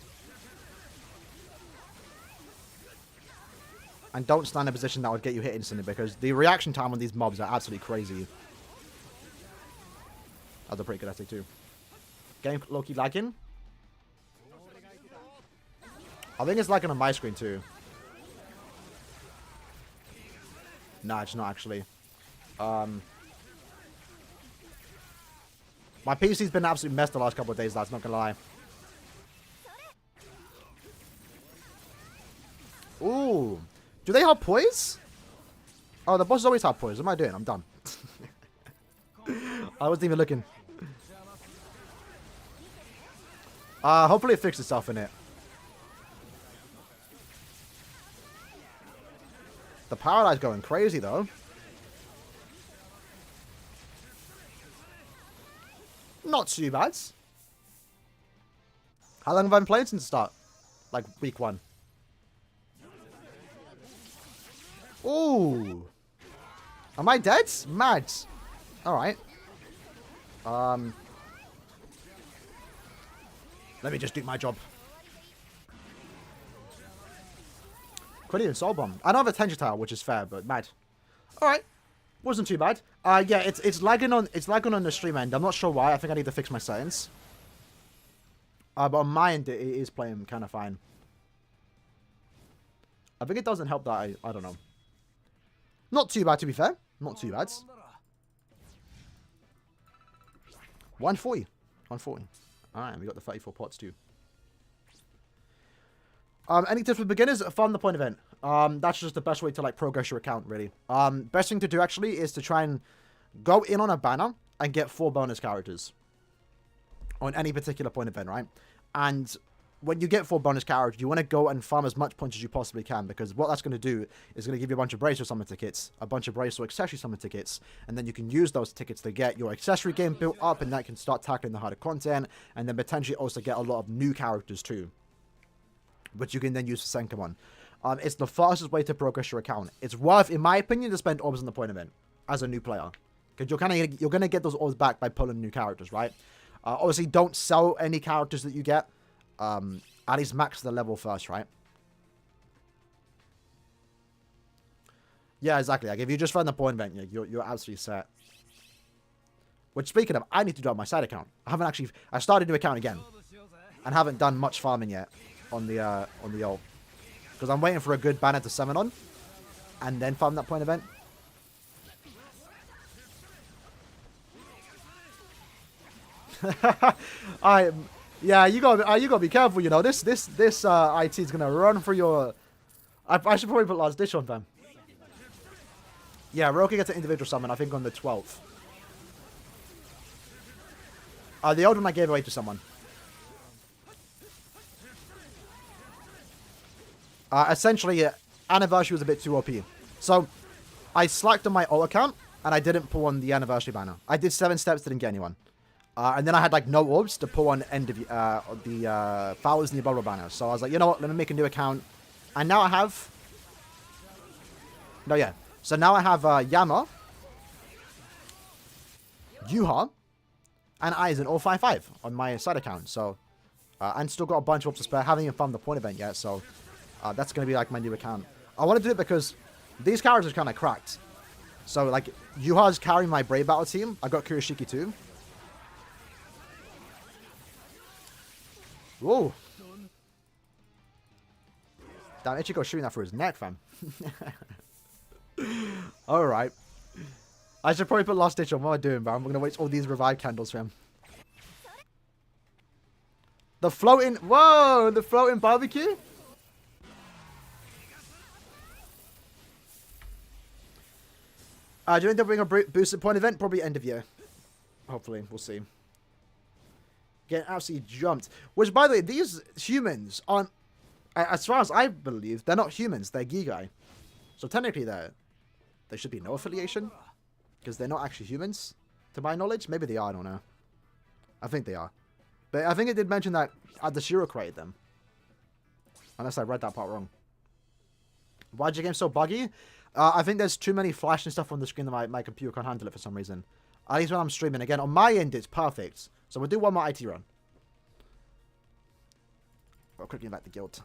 And don't stand in a position that would get you hit instantly, because the reaction time on these mobs are absolutely crazy. That's a pretty good essay too. Game low-key lagging. I think it's lagging on my screen too. Nah, it's not actually. My PC's been absolutely messed the last couple of days, lads, not gonna lie. Ooh. Do they have poise? Oh, the bosses always have poise. What am I doing? I'm done. I wasn't even looking. Hopefully it fixed itself in it. The power line's going crazy, though. Not too bad. How long have I been playing since the start? Like, week 1. Ooh. Am I dead? Mad. Alright. Let me just do my job. Couldn't even soul bomb. I don't have a Tension Tower, which is fair, but mad. Alright. Wasn't too bad. Yeah, it's lagging on the stream end. I'm not sure why. I think I need to fix my settings. But on my end, it is playing kind of fine. I think it doesn't help that I don't know. Not too bad, to be fair. Not too bad. 140. 140. Alright, we got the 34 pots too. Any tips for beginners? Farm the point event. That's just the best way to like progress your account, really. Best thing to do actually is to try and go in on a banner and get 4 bonus characters on any particular point event, right? And when you get 4 bonus characters, you want to go and farm as much points as you possibly can, because what that's going to do is going to give you a bunch of bracer summon tickets, a bunch of bracer accessory summon tickets, and then you can use those tickets to get your accessory game built up, and that can start tackling the harder content, and then potentially also get a lot of new characters too, which you can then use for Senkamon. It's the fastest way to progress your account. It's worth, in my opinion, to spend orbs on the point event as a new player, because you're gonna get those orbs back by pulling new characters, right? Obviously, don't sell any characters that you get. At least max the level first, right? Yeah, exactly. Like if you just run the point event, you're absolutely set. Which, speaking of, I need to do it on my side account. I started a new account again, and haven't done much farming yet on the ult, because I'm waiting for a good banner to summon on, and then farm that point event. Yeah, you gotta be careful. You know, this IT is gonna run for your. I should probably put last ditch on them. Yeah, Roki gets an individual summon. I think on the 12th. The old one I gave away to someone. Essentially, anniversary was a bit too OP, so I slacked on my ult account and I didn't pull on the anniversary banner. I did 7 steps, didn't get anyone. And then I had like no orbs to pull on end of the Fowlers and the Bubble banner. So I was like, you know what? Let me make a new account. And now I have. No, yeah. So now I have Yama, Yuha, and Aizen all 5-5 on my side account. So, and still got a bunch of orbs to spare. Haven't even farmed the point event yet. So that's gonna be like my new account. I want to do it because these characters are kind of cracked. So like Yuha's carrying my Brave Battle team. I got Kurashiki too. Whoa. Damn, Ichigo's shooting that through his neck, fam. Alright. I should probably put last ditch on. What am I doing, bro? I'm going to waste all these revive candles for him. The floating... Whoa! The floating barbecue? Do you think they'll bring a boosted point event? Probably end of year. Hopefully. We'll see. Getting absolutely jumped. Which, by the way, these humans aren't, as far as I believe, they're not humans. They're Gigai. So technically, there should be no affiliation, because they're not actually humans, to my knowledge. Maybe they are. I don't know. I think they are. But I think it did mention that Adashiro created them. Unless I read that part wrong. Why'd your game so buggy? I think there's too many flashing stuff on the screen that my computer can't handle it for some reason. At least when I'm streaming. Again, on my end, it's perfect. So we'll do one more IT run. We'll quickly back the guild.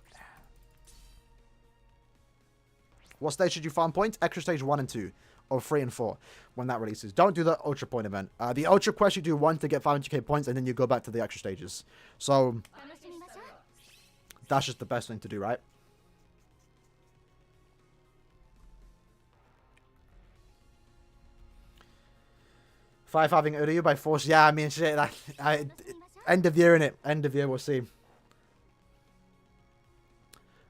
What stage should you farm points? Extra stage 1 and 2. Or 3 and 4. When that releases. Don't do the Ultra point event. The Ultra quest you do 1 to get 500k points. And then you go back to the extra stages. So that's just the best thing to do, right? Having Uryu by force. Yeah, I mean, shit. End of year, innit? End of year, we'll see.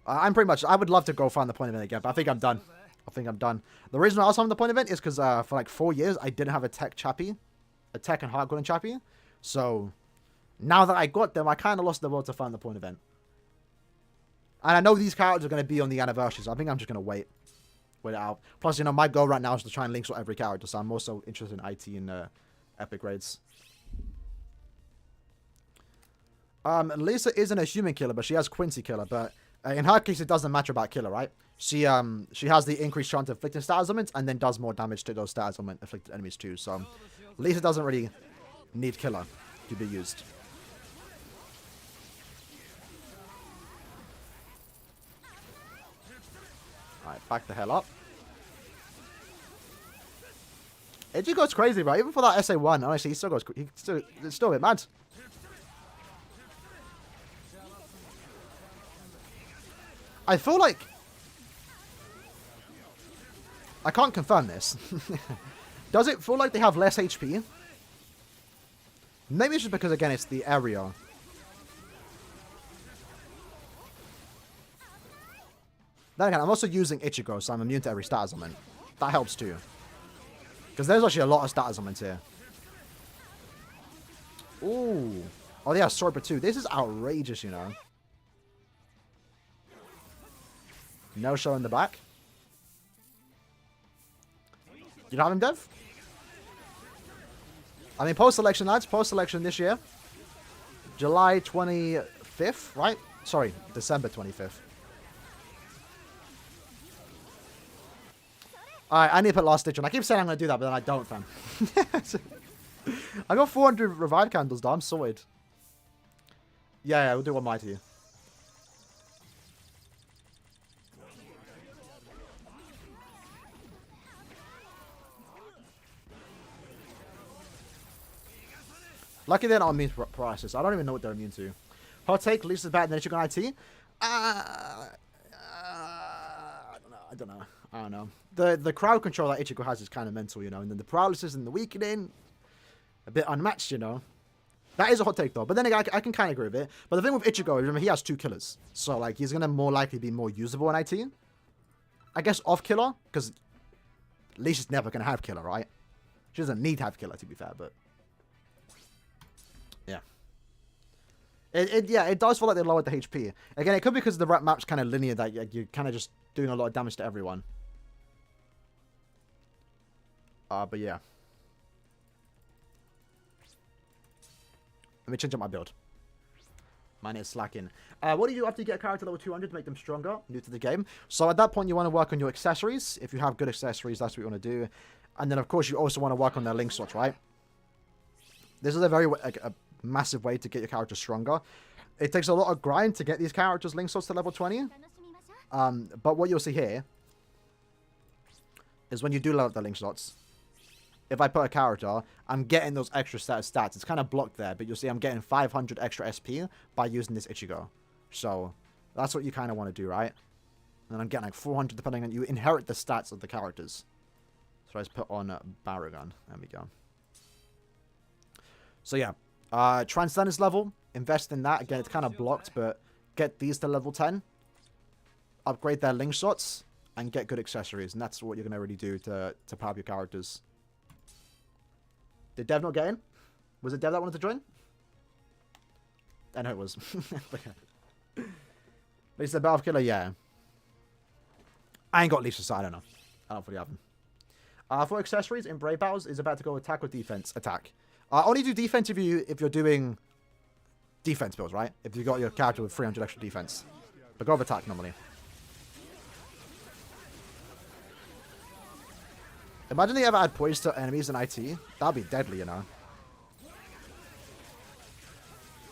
I'm pretty much... I would love to go find the point event again, but I think I'm done. The reason I was on the point event is because for like 4 years, I didn't have a tech chappie. A tech and hard golden chappie. So, now that I got them, I kind of lost the will to find the point event. And I know these characters are going to be on the anniversary, so I think I'm just going to wait it out. Plus, you know, my goal right now is to try and link sort every character, so I'm also interested in IT and epic raids. Lisa isn't a human killer, but she has Quincy killer. But in her case, it doesn't matter about killer, right? She has the increased chance of inflicting status elements and then does more damage to those status element afflicted enemies too. So Lisa doesn't really need killer to be used. Alright, back the hell up. Ichi goes crazy, bro. Even for that SA1, honestly, he still goes. It's still a bit mad. I feel like I can't confirm this. Does it feel like they have less HP? Maybe it's just because, again, it's the area. Then again, I'm also using Ichigo, so I'm immune to every status element. That helps too. Because there's actually a lot of status elements here. Ooh. Oh, they have Sorba too. This is outrageous, you know. No show in the back. You don't have him, Dev? I mean, post-selection, lads. Post-selection this year. July 25th, right? Sorry, December 25th. Alright, I need to put last stitch on. I keep saying I'm going to do that, but then I don't, fam. I got 400 revive candles, though. I'm sorted. Yeah, we'll do one mighty. Lucky they're not immune to paralysis. I don't even know what they're immune to. Hot take, Lisa's better than Ichigo IT. I don't know. The crowd control that Ichigo has is kind of mental, you know. And then the paralysis and the weakening, a bit unmatched, you know. That is a hot take, though. But then again, I can kind of agree with it. But the thing with Ichigo, remember, he has 2 killers. So, like, he's going to more likely be more usable in IT. I guess off killer, because Lisa's never going to have killer, right? She doesn't need to have killer, to be fair, but... yeah. It does feel like they lowered the HP. Again, it could be because the map's kind of linear, that you're kind of just doing a lot of damage to everyone. But yeah. Let me change up my build. Mine is slacking. What do you do after you get a character level 200 to make them stronger? New to the game. So at that point, you want to work on your accessories. If you have good accessories, that's what you want to do. And then, of course, you also want to work on their link slots, right? This is a very a massive way to get your character stronger. It takes a lot of grind to get these characters link slots to level 20. But what you'll see here is when you do level up the link slots, if I put a character, I'm getting those extra stats. It's kind of blocked there, but you'll see I'm getting 500 extra SP by using this Ichigo. So that's what you kind of want to do, right? And I'm getting like 400 depending on... you inherit the stats of the characters. So let's put on Baragon. There we go. So yeah, Transcendence level, invest in that. Again, it's kind of blocked, but get these to level 10. Upgrade their link shots, and get good accessories. And that's what you're going to really do to power up your characters. Did Dev not get in? Was it Dev that wanted to join? I know it was. But he's the Battle Killer, yeah. I ain't got Lisa, so I don't know. I don't fully have him. For accessories, in Brave Battles, is about to go attack or defense. Attack. Only do defense if you're doing defense builds, right? If you got your character with 300 extra defense. But go with attack normally. Imagine they ever add poise to enemies in IT. That'd be deadly, you know.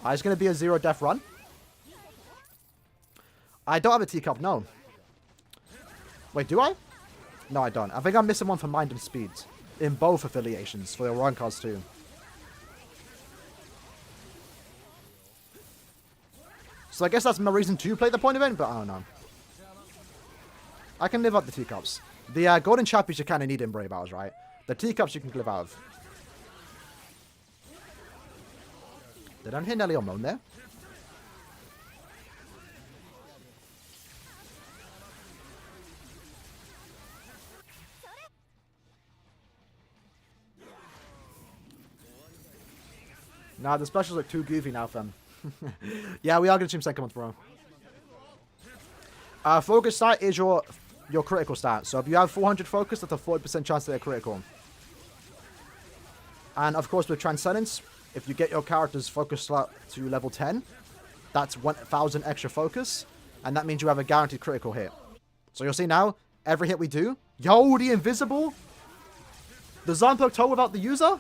It's going to be a 0 death run. I don't have a teacup, no. Wait, do I? No, I don't. I think I'm missing one for Mind and Speed. In both affiliations, for the run cards too. So I guess that's my reason to play the point event, but I don't know. I can live up the teacups. The golden chappies you kind of need in Brave Battles, right? The teacups you can live out of. Did I hear Nelly or Moan there? Nah, the specials are too goofy now, fam. Yeah, we are going to stream second month, bro. Focus stat is your critical stat. So if you have 400 focus, that's a 40% chance that they're critical. And of course with Transcendence, if you get your character's focus slot to level 10, that's 1000 extra focus. And that means you have a guaranteed critical hit. So you'll see now, every hit we do, yo, the invisible, the Zanpok toe without the user.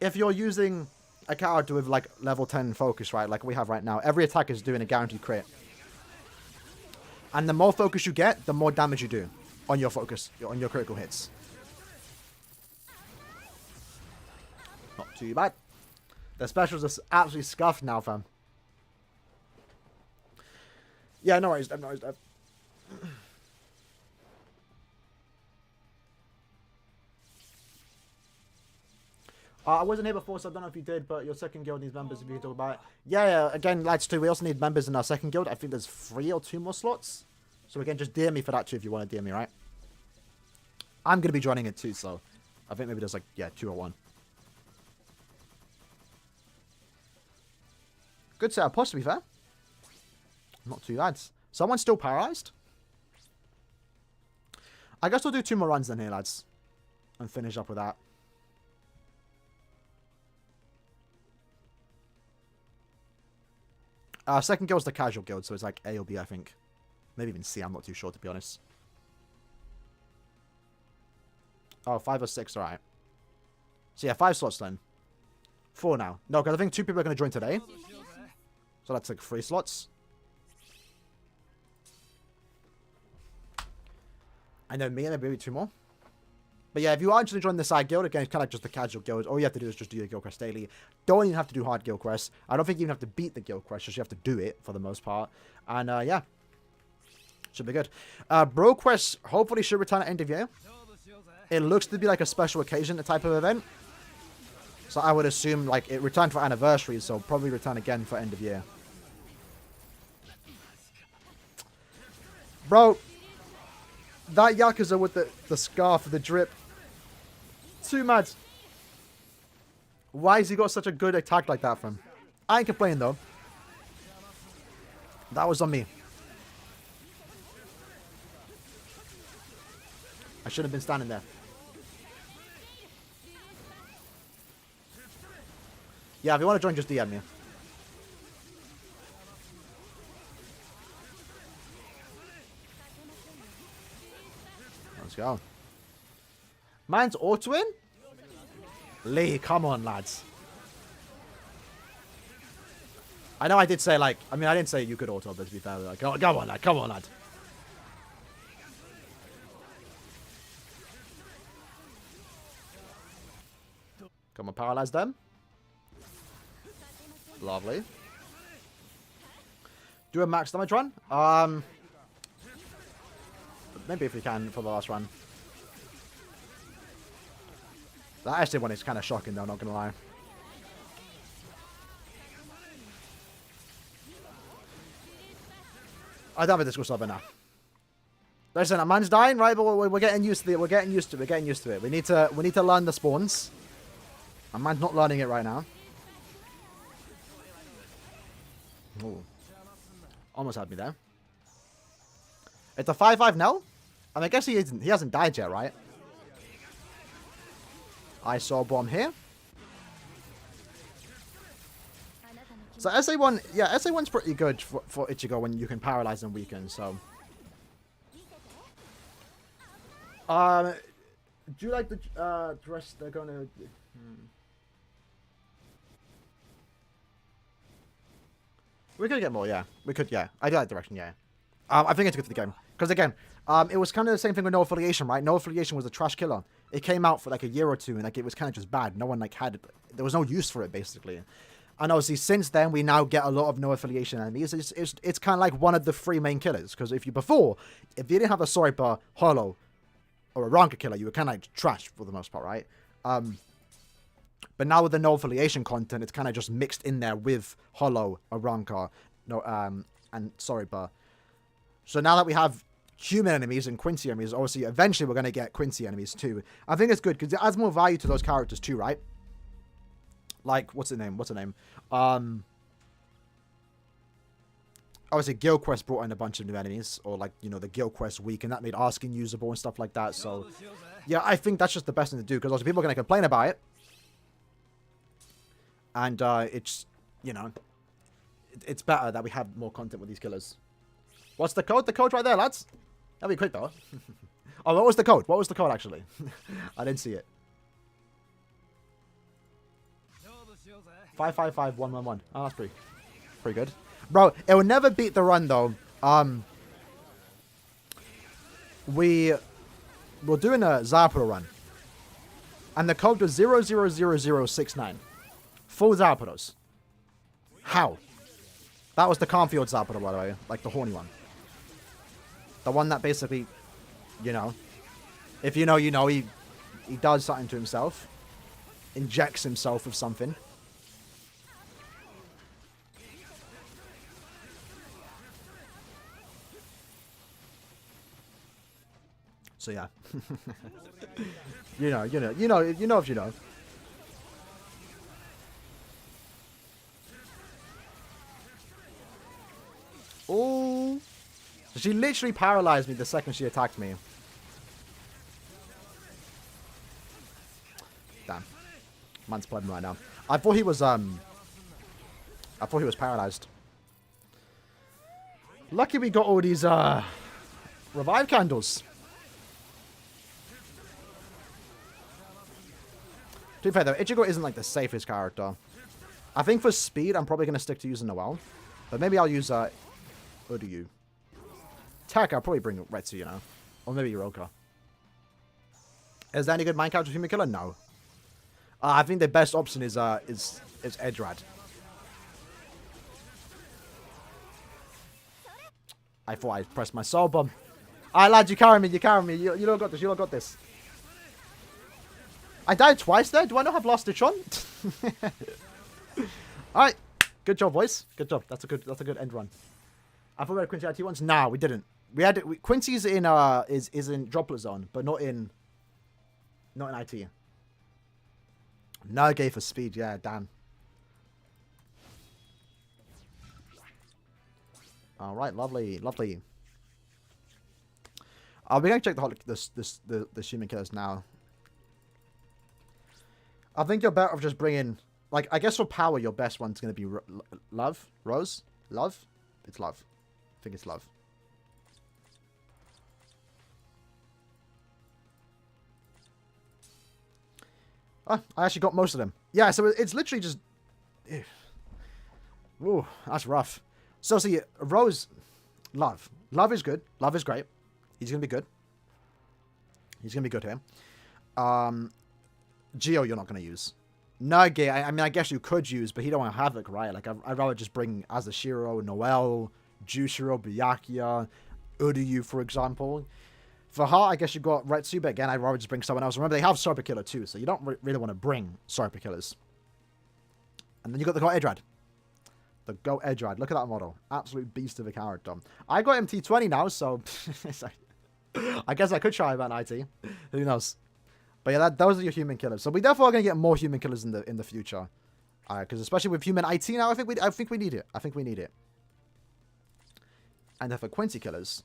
If you're using a character with like level 10 focus, right, like we have right now, every attack is doing a guaranteed crit. And the more focus you get, the more damage you do on your focus, on your critical hits. Not too bad. The specials are absolutely scuffed now, fam. Yeah, no worries, Dev, no worries, Dev. I wasn't here before, so I don't know if you did, but your second guild needs members if you can talk about it. Yeah, again, lads, too, we also need members in our second guild. I think there's 3 or 2 more slots. So again, just DM me for that too if you want to DM me, right? I'm going to be joining it too, so I think maybe there's like, yeah, 2 or 1. Good setup, plus, to be fair. Not too bad. Someone's still paralyzed? I guess we'll do 2 more runs then here, lads. And finish up with that. Second guild's the casual guild, so it's like A or B, I think. Maybe even C, I'm not too sure, to be honest. Oh, 5 or 6, alright. So yeah, 5 slots then. 4 now. No, because I think 2 people are going to join today. So that's like 3 slots. And then me and maybe 2 more. But yeah, if you are interested in joining the side guild, again, it's kind of like just the casual guild. All you have to do is just do your guild quest daily. Don't even have to do hard guild quests. I don't think you even have to beat the guild quest, just you have to do it for the most part. And yeah, should be good. Bro quests hopefully should return at end of year. It looks to be like a special occasion type of event. So I would assume like it returned for anniversaries, so probably return again for end of year. Bro, that Yakuza with the scarf, the drip. Too mad. Why has he got such a good attack like that from? I ain't complaining though. That was on me. I should have been standing there. Yeah, if you want to join, just DM me. Let's go. Man's auto-win? Lee, come on, lads. I know I did say, like, I mean, I didn't say you could auto, but to be fair, like, come on, lad, come on, lad. Come on, paralyze them. Lovely. Do a max damage run. Maybe if we can for the last run. That SD one is kind of shocking though, not gonna lie. I don't have a discourse of it now. Listen, a man's dying, right? But we're getting used to it. We're getting used to it. We're getting used to it. We need to learn the spawns. A man's not learning it right now. Ooh. Almost had me there. It's a 5-5 now? And I guess he hasn't died yet, right? I saw bomb here. So SA1, yeah, SA1's pretty good for Ichigo when you can paralyze and weaken, so. Do you like the dress they're gonna... We could get more, yeah. We could, yeah. I do like direction, yeah. I think it's good for the game. Because again, it was kind of the same thing with No Affiliation, right? No Affiliation was a trash killer. It came out for like a year or 2, and like it was kind of just bad. No one like had it. There was no use for it, basically. And obviously, since then, we now get a lot of No Affiliation enemies. It's kind of like one of the 3 main killers. Because if you didn't have a Soripa, Hollow, or a Ranka killer, you were kind of like trash for the most part, right? But now with the No Affiliation content, it's kind of just mixed in there with Hollow, Aranka, and Soripa. So now that we have human enemies and Quincy enemies, obviously, eventually we're going to get Quincy enemies too. I think it's good because it adds more value to those characters too, right? Like, what's her name? Obviously, Guild Quest brought in a bunch of new enemies, or like, you know, the Guild Quest week, and that made asking usable and stuff like that. So, yeah, I think that's just the best thing to do because people are going to complain about it. And it's, you know, it's better that we have more content with these killers. What's the code? The code's right there, lads. That'll be quick, though. Oh, what was the code? What was the code, actually? I didn't see it. 555111. Oh, that's pretty good. Bro, it will never beat the run, though. We're doing a Zapdo run. And the code was 000069. Full Zapdos. How? That was the Cornfield Zapdo, by the way. Like, the horny one. The one that basically, you know, if you know, you know, he does something to himself. Injects himself with something. So yeah. you know if you know. Oh. She literally paralyzed me the second she attacked me. Damn. Man's playing right now. I thought he was paralyzed. Lucky we got all these revive candles. To be fair though, Ichigo isn't like the safest character. I think for speed, I'm probably going to stick to using Noelle. But maybe I'll use Uryu. Tech, I'll probably bring Retsu, you know. Or maybe Iroka. Is there any good mind character human killer? No. I think the best option is Edrad. I thought I pressed my soul bomb. Alright, lads, you carry me, you carry me. You don't got this, you don't got this. I died twice there. Do I not have lost it on? Alright. Good job, boys. Good job. That's a good end run. I thought we had Quincy IT once. Nah, we didn't. Quincy's in is in Droplet Zone, but not in IT. No gay for speed, yeah, damn. Alright, lovely, lovely. We're gonna check the human killers now. I think you're better off just bringing, like, I guess for power, your best one's going to be Love? Rose? Love? It's Love. I think it's Love. Oh, I actually got most of them. Yeah, so it's literally just... Ooh, that's rough. So, see, Rose... Love. Love is good. Love is great. He's going to be good. He's going to be good here. Geo, you're not going to use. Nage, I mean, I guess you could use, but he don't want Havoc, right? Like, I'd rather just bring Azashiro, Noelle, Jushiro, Byakuya, Uryu, for example. For Heart, I guess you got Retsu, but again, I'd rather just bring someone else. Remember, they have Super Killer too, so you don't really want to bring Super Killers. And then you got the Go Edrad. The Go Edrad. Look at that model. Absolute beast of a character. I got MT20 now, so I guess I could try about 90. Who knows? But yeah, those are your human killers. So we definitely are going to get more human killers in the future. Because especially with human IT now, I think we need it. I think we need it. And then for Quincy killers,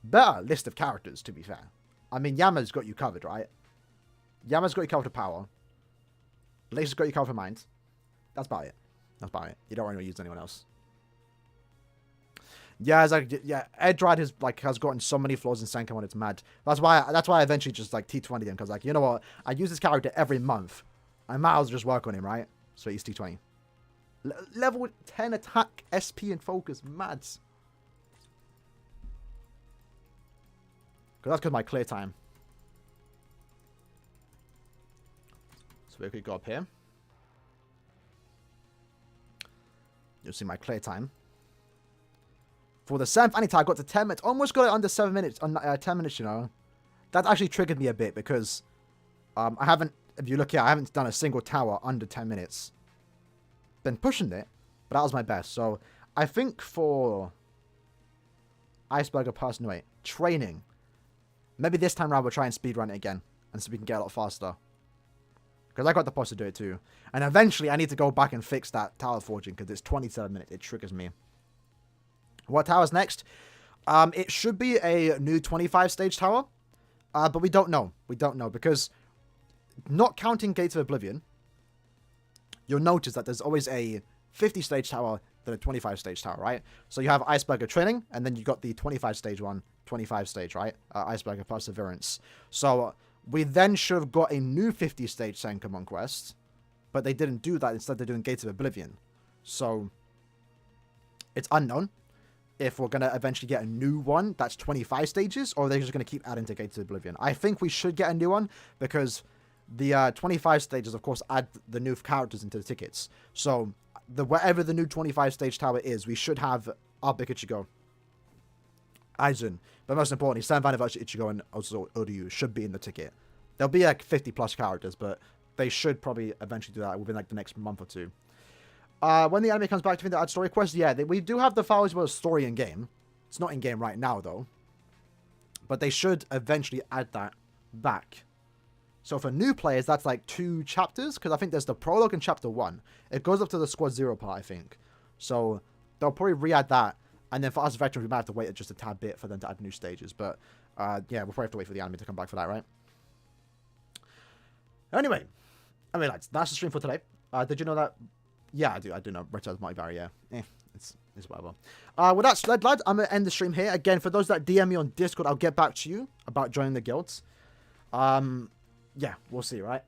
better list of characters, to be fair. I mean, Yama's got you covered, right? Yama's got you covered for power. Laser's got you covered for mind. That's about it. That's about it. You don't want to use anyone else. Yeah, it's like, yeah, Edrad has gotten so many flaws in Senkaimon, it's mad. That's why I eventually just like T20 him, because like, you know what? I use this character every month. I might as well just work on him, right? So he's T20. Level 10 attack, SP and focus, mads. Because that's because my clear time. So we could go up here. You'll see my clear time. For the 7th Anita, I got to 10 minutes. Almost got it under 7 minutes. 10 minutes, you know. That actually triggered me a bit because I haven't, if you look here, I haven't done a single tower under 10 minutes. Been pushing it, but that was my best. So I think for Iceberg person, wait, training. Maybe this time around we'll try and speedrun it again. And so we can get a lot faster. Because I got the boss to do it too. And eventually I need to go back and fix that tower forging because it's 27 minutes. It triggers me. What tower's next? It should be a new 25 stage tower. But we don't know. We don't know because not counting Gates of Oblivion, you'll notice that there's always a 50 stage tower the 25 stage tower, right? So you have Iceberger Training, and then you got the 25 stage one, 25 stage, right? Iceberger Perseverance. So we then should have got a new 50 stage Senkamon quest, but they didn't do that. Instead, they're doing Gates of Oblivion. So it's unknown if we're going to eventually get a new one that's 25 stages, or they're just going to keep adding to Gates of Oblivion. I think we should get a new one, because the 25 stages, of course, add the new characters into the tickets. So wherever the new 25 stage tower is, we should have Abe Ichigo, Aizen, but most importantly, Sam Vanivachi, Ichigo, and also Uryu should be in the ticket. There'll be like 50 plus characters, but they should probably eventually do that within like the next month or two. When the anime comes back, to add story quests, yeah, we do have the files about story in game. It's not in game right now though, but they should eventually add that back. So for new players, that's like 2 chapters, because I think there's the prologue and chapter 1. It goes up to the Squad 0 part, I think. So they'll probably re-add that, and then for us veterans, we might have to wait just a tad bit for them to add new stages. But yeah, we'll probably have to wait for the anime to come back for that, right? Anyway, that's the stream for today. Did you know that? Yeah, I do know. Returns Mighty Barrier, yeah. It's whatever. With that said, lads, I'm going to end the stream here. Again, for those that DM me on Discord, I'll get back to you about joining the guilds. Yeah, we'll see, right?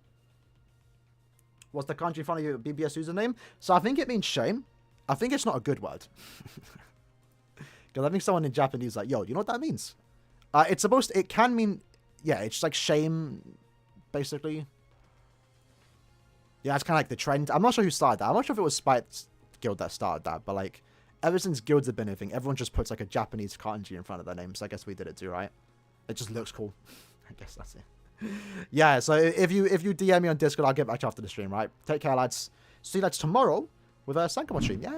What's the country in front of your BBS username? So I think it means shame. I think it's not a good word. Because I think someone in Japanese is like, yo, you know what that means? It can mean, yeah, it's like shame, basically. Yeah, it's kind of like the trend. I'm not sure who started that. I'm not sure if it was Spite's guild that started that, but like, ever since guilds have been a thing, everyone just puts like a Japanese kanji in front of their names. So I guess we did it too, right? It just looks cool. I guess that's it. Yeah, so if you DM me on Discord, I'll get back to you after the stream, right? Take care, lads. See you lads tomorrow with a Senkamon stream. Yay!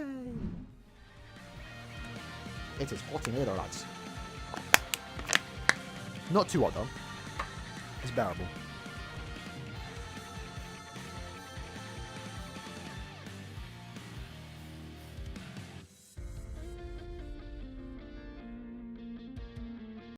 It is hot in here, though, lads. Not too hot, though. It's bearable.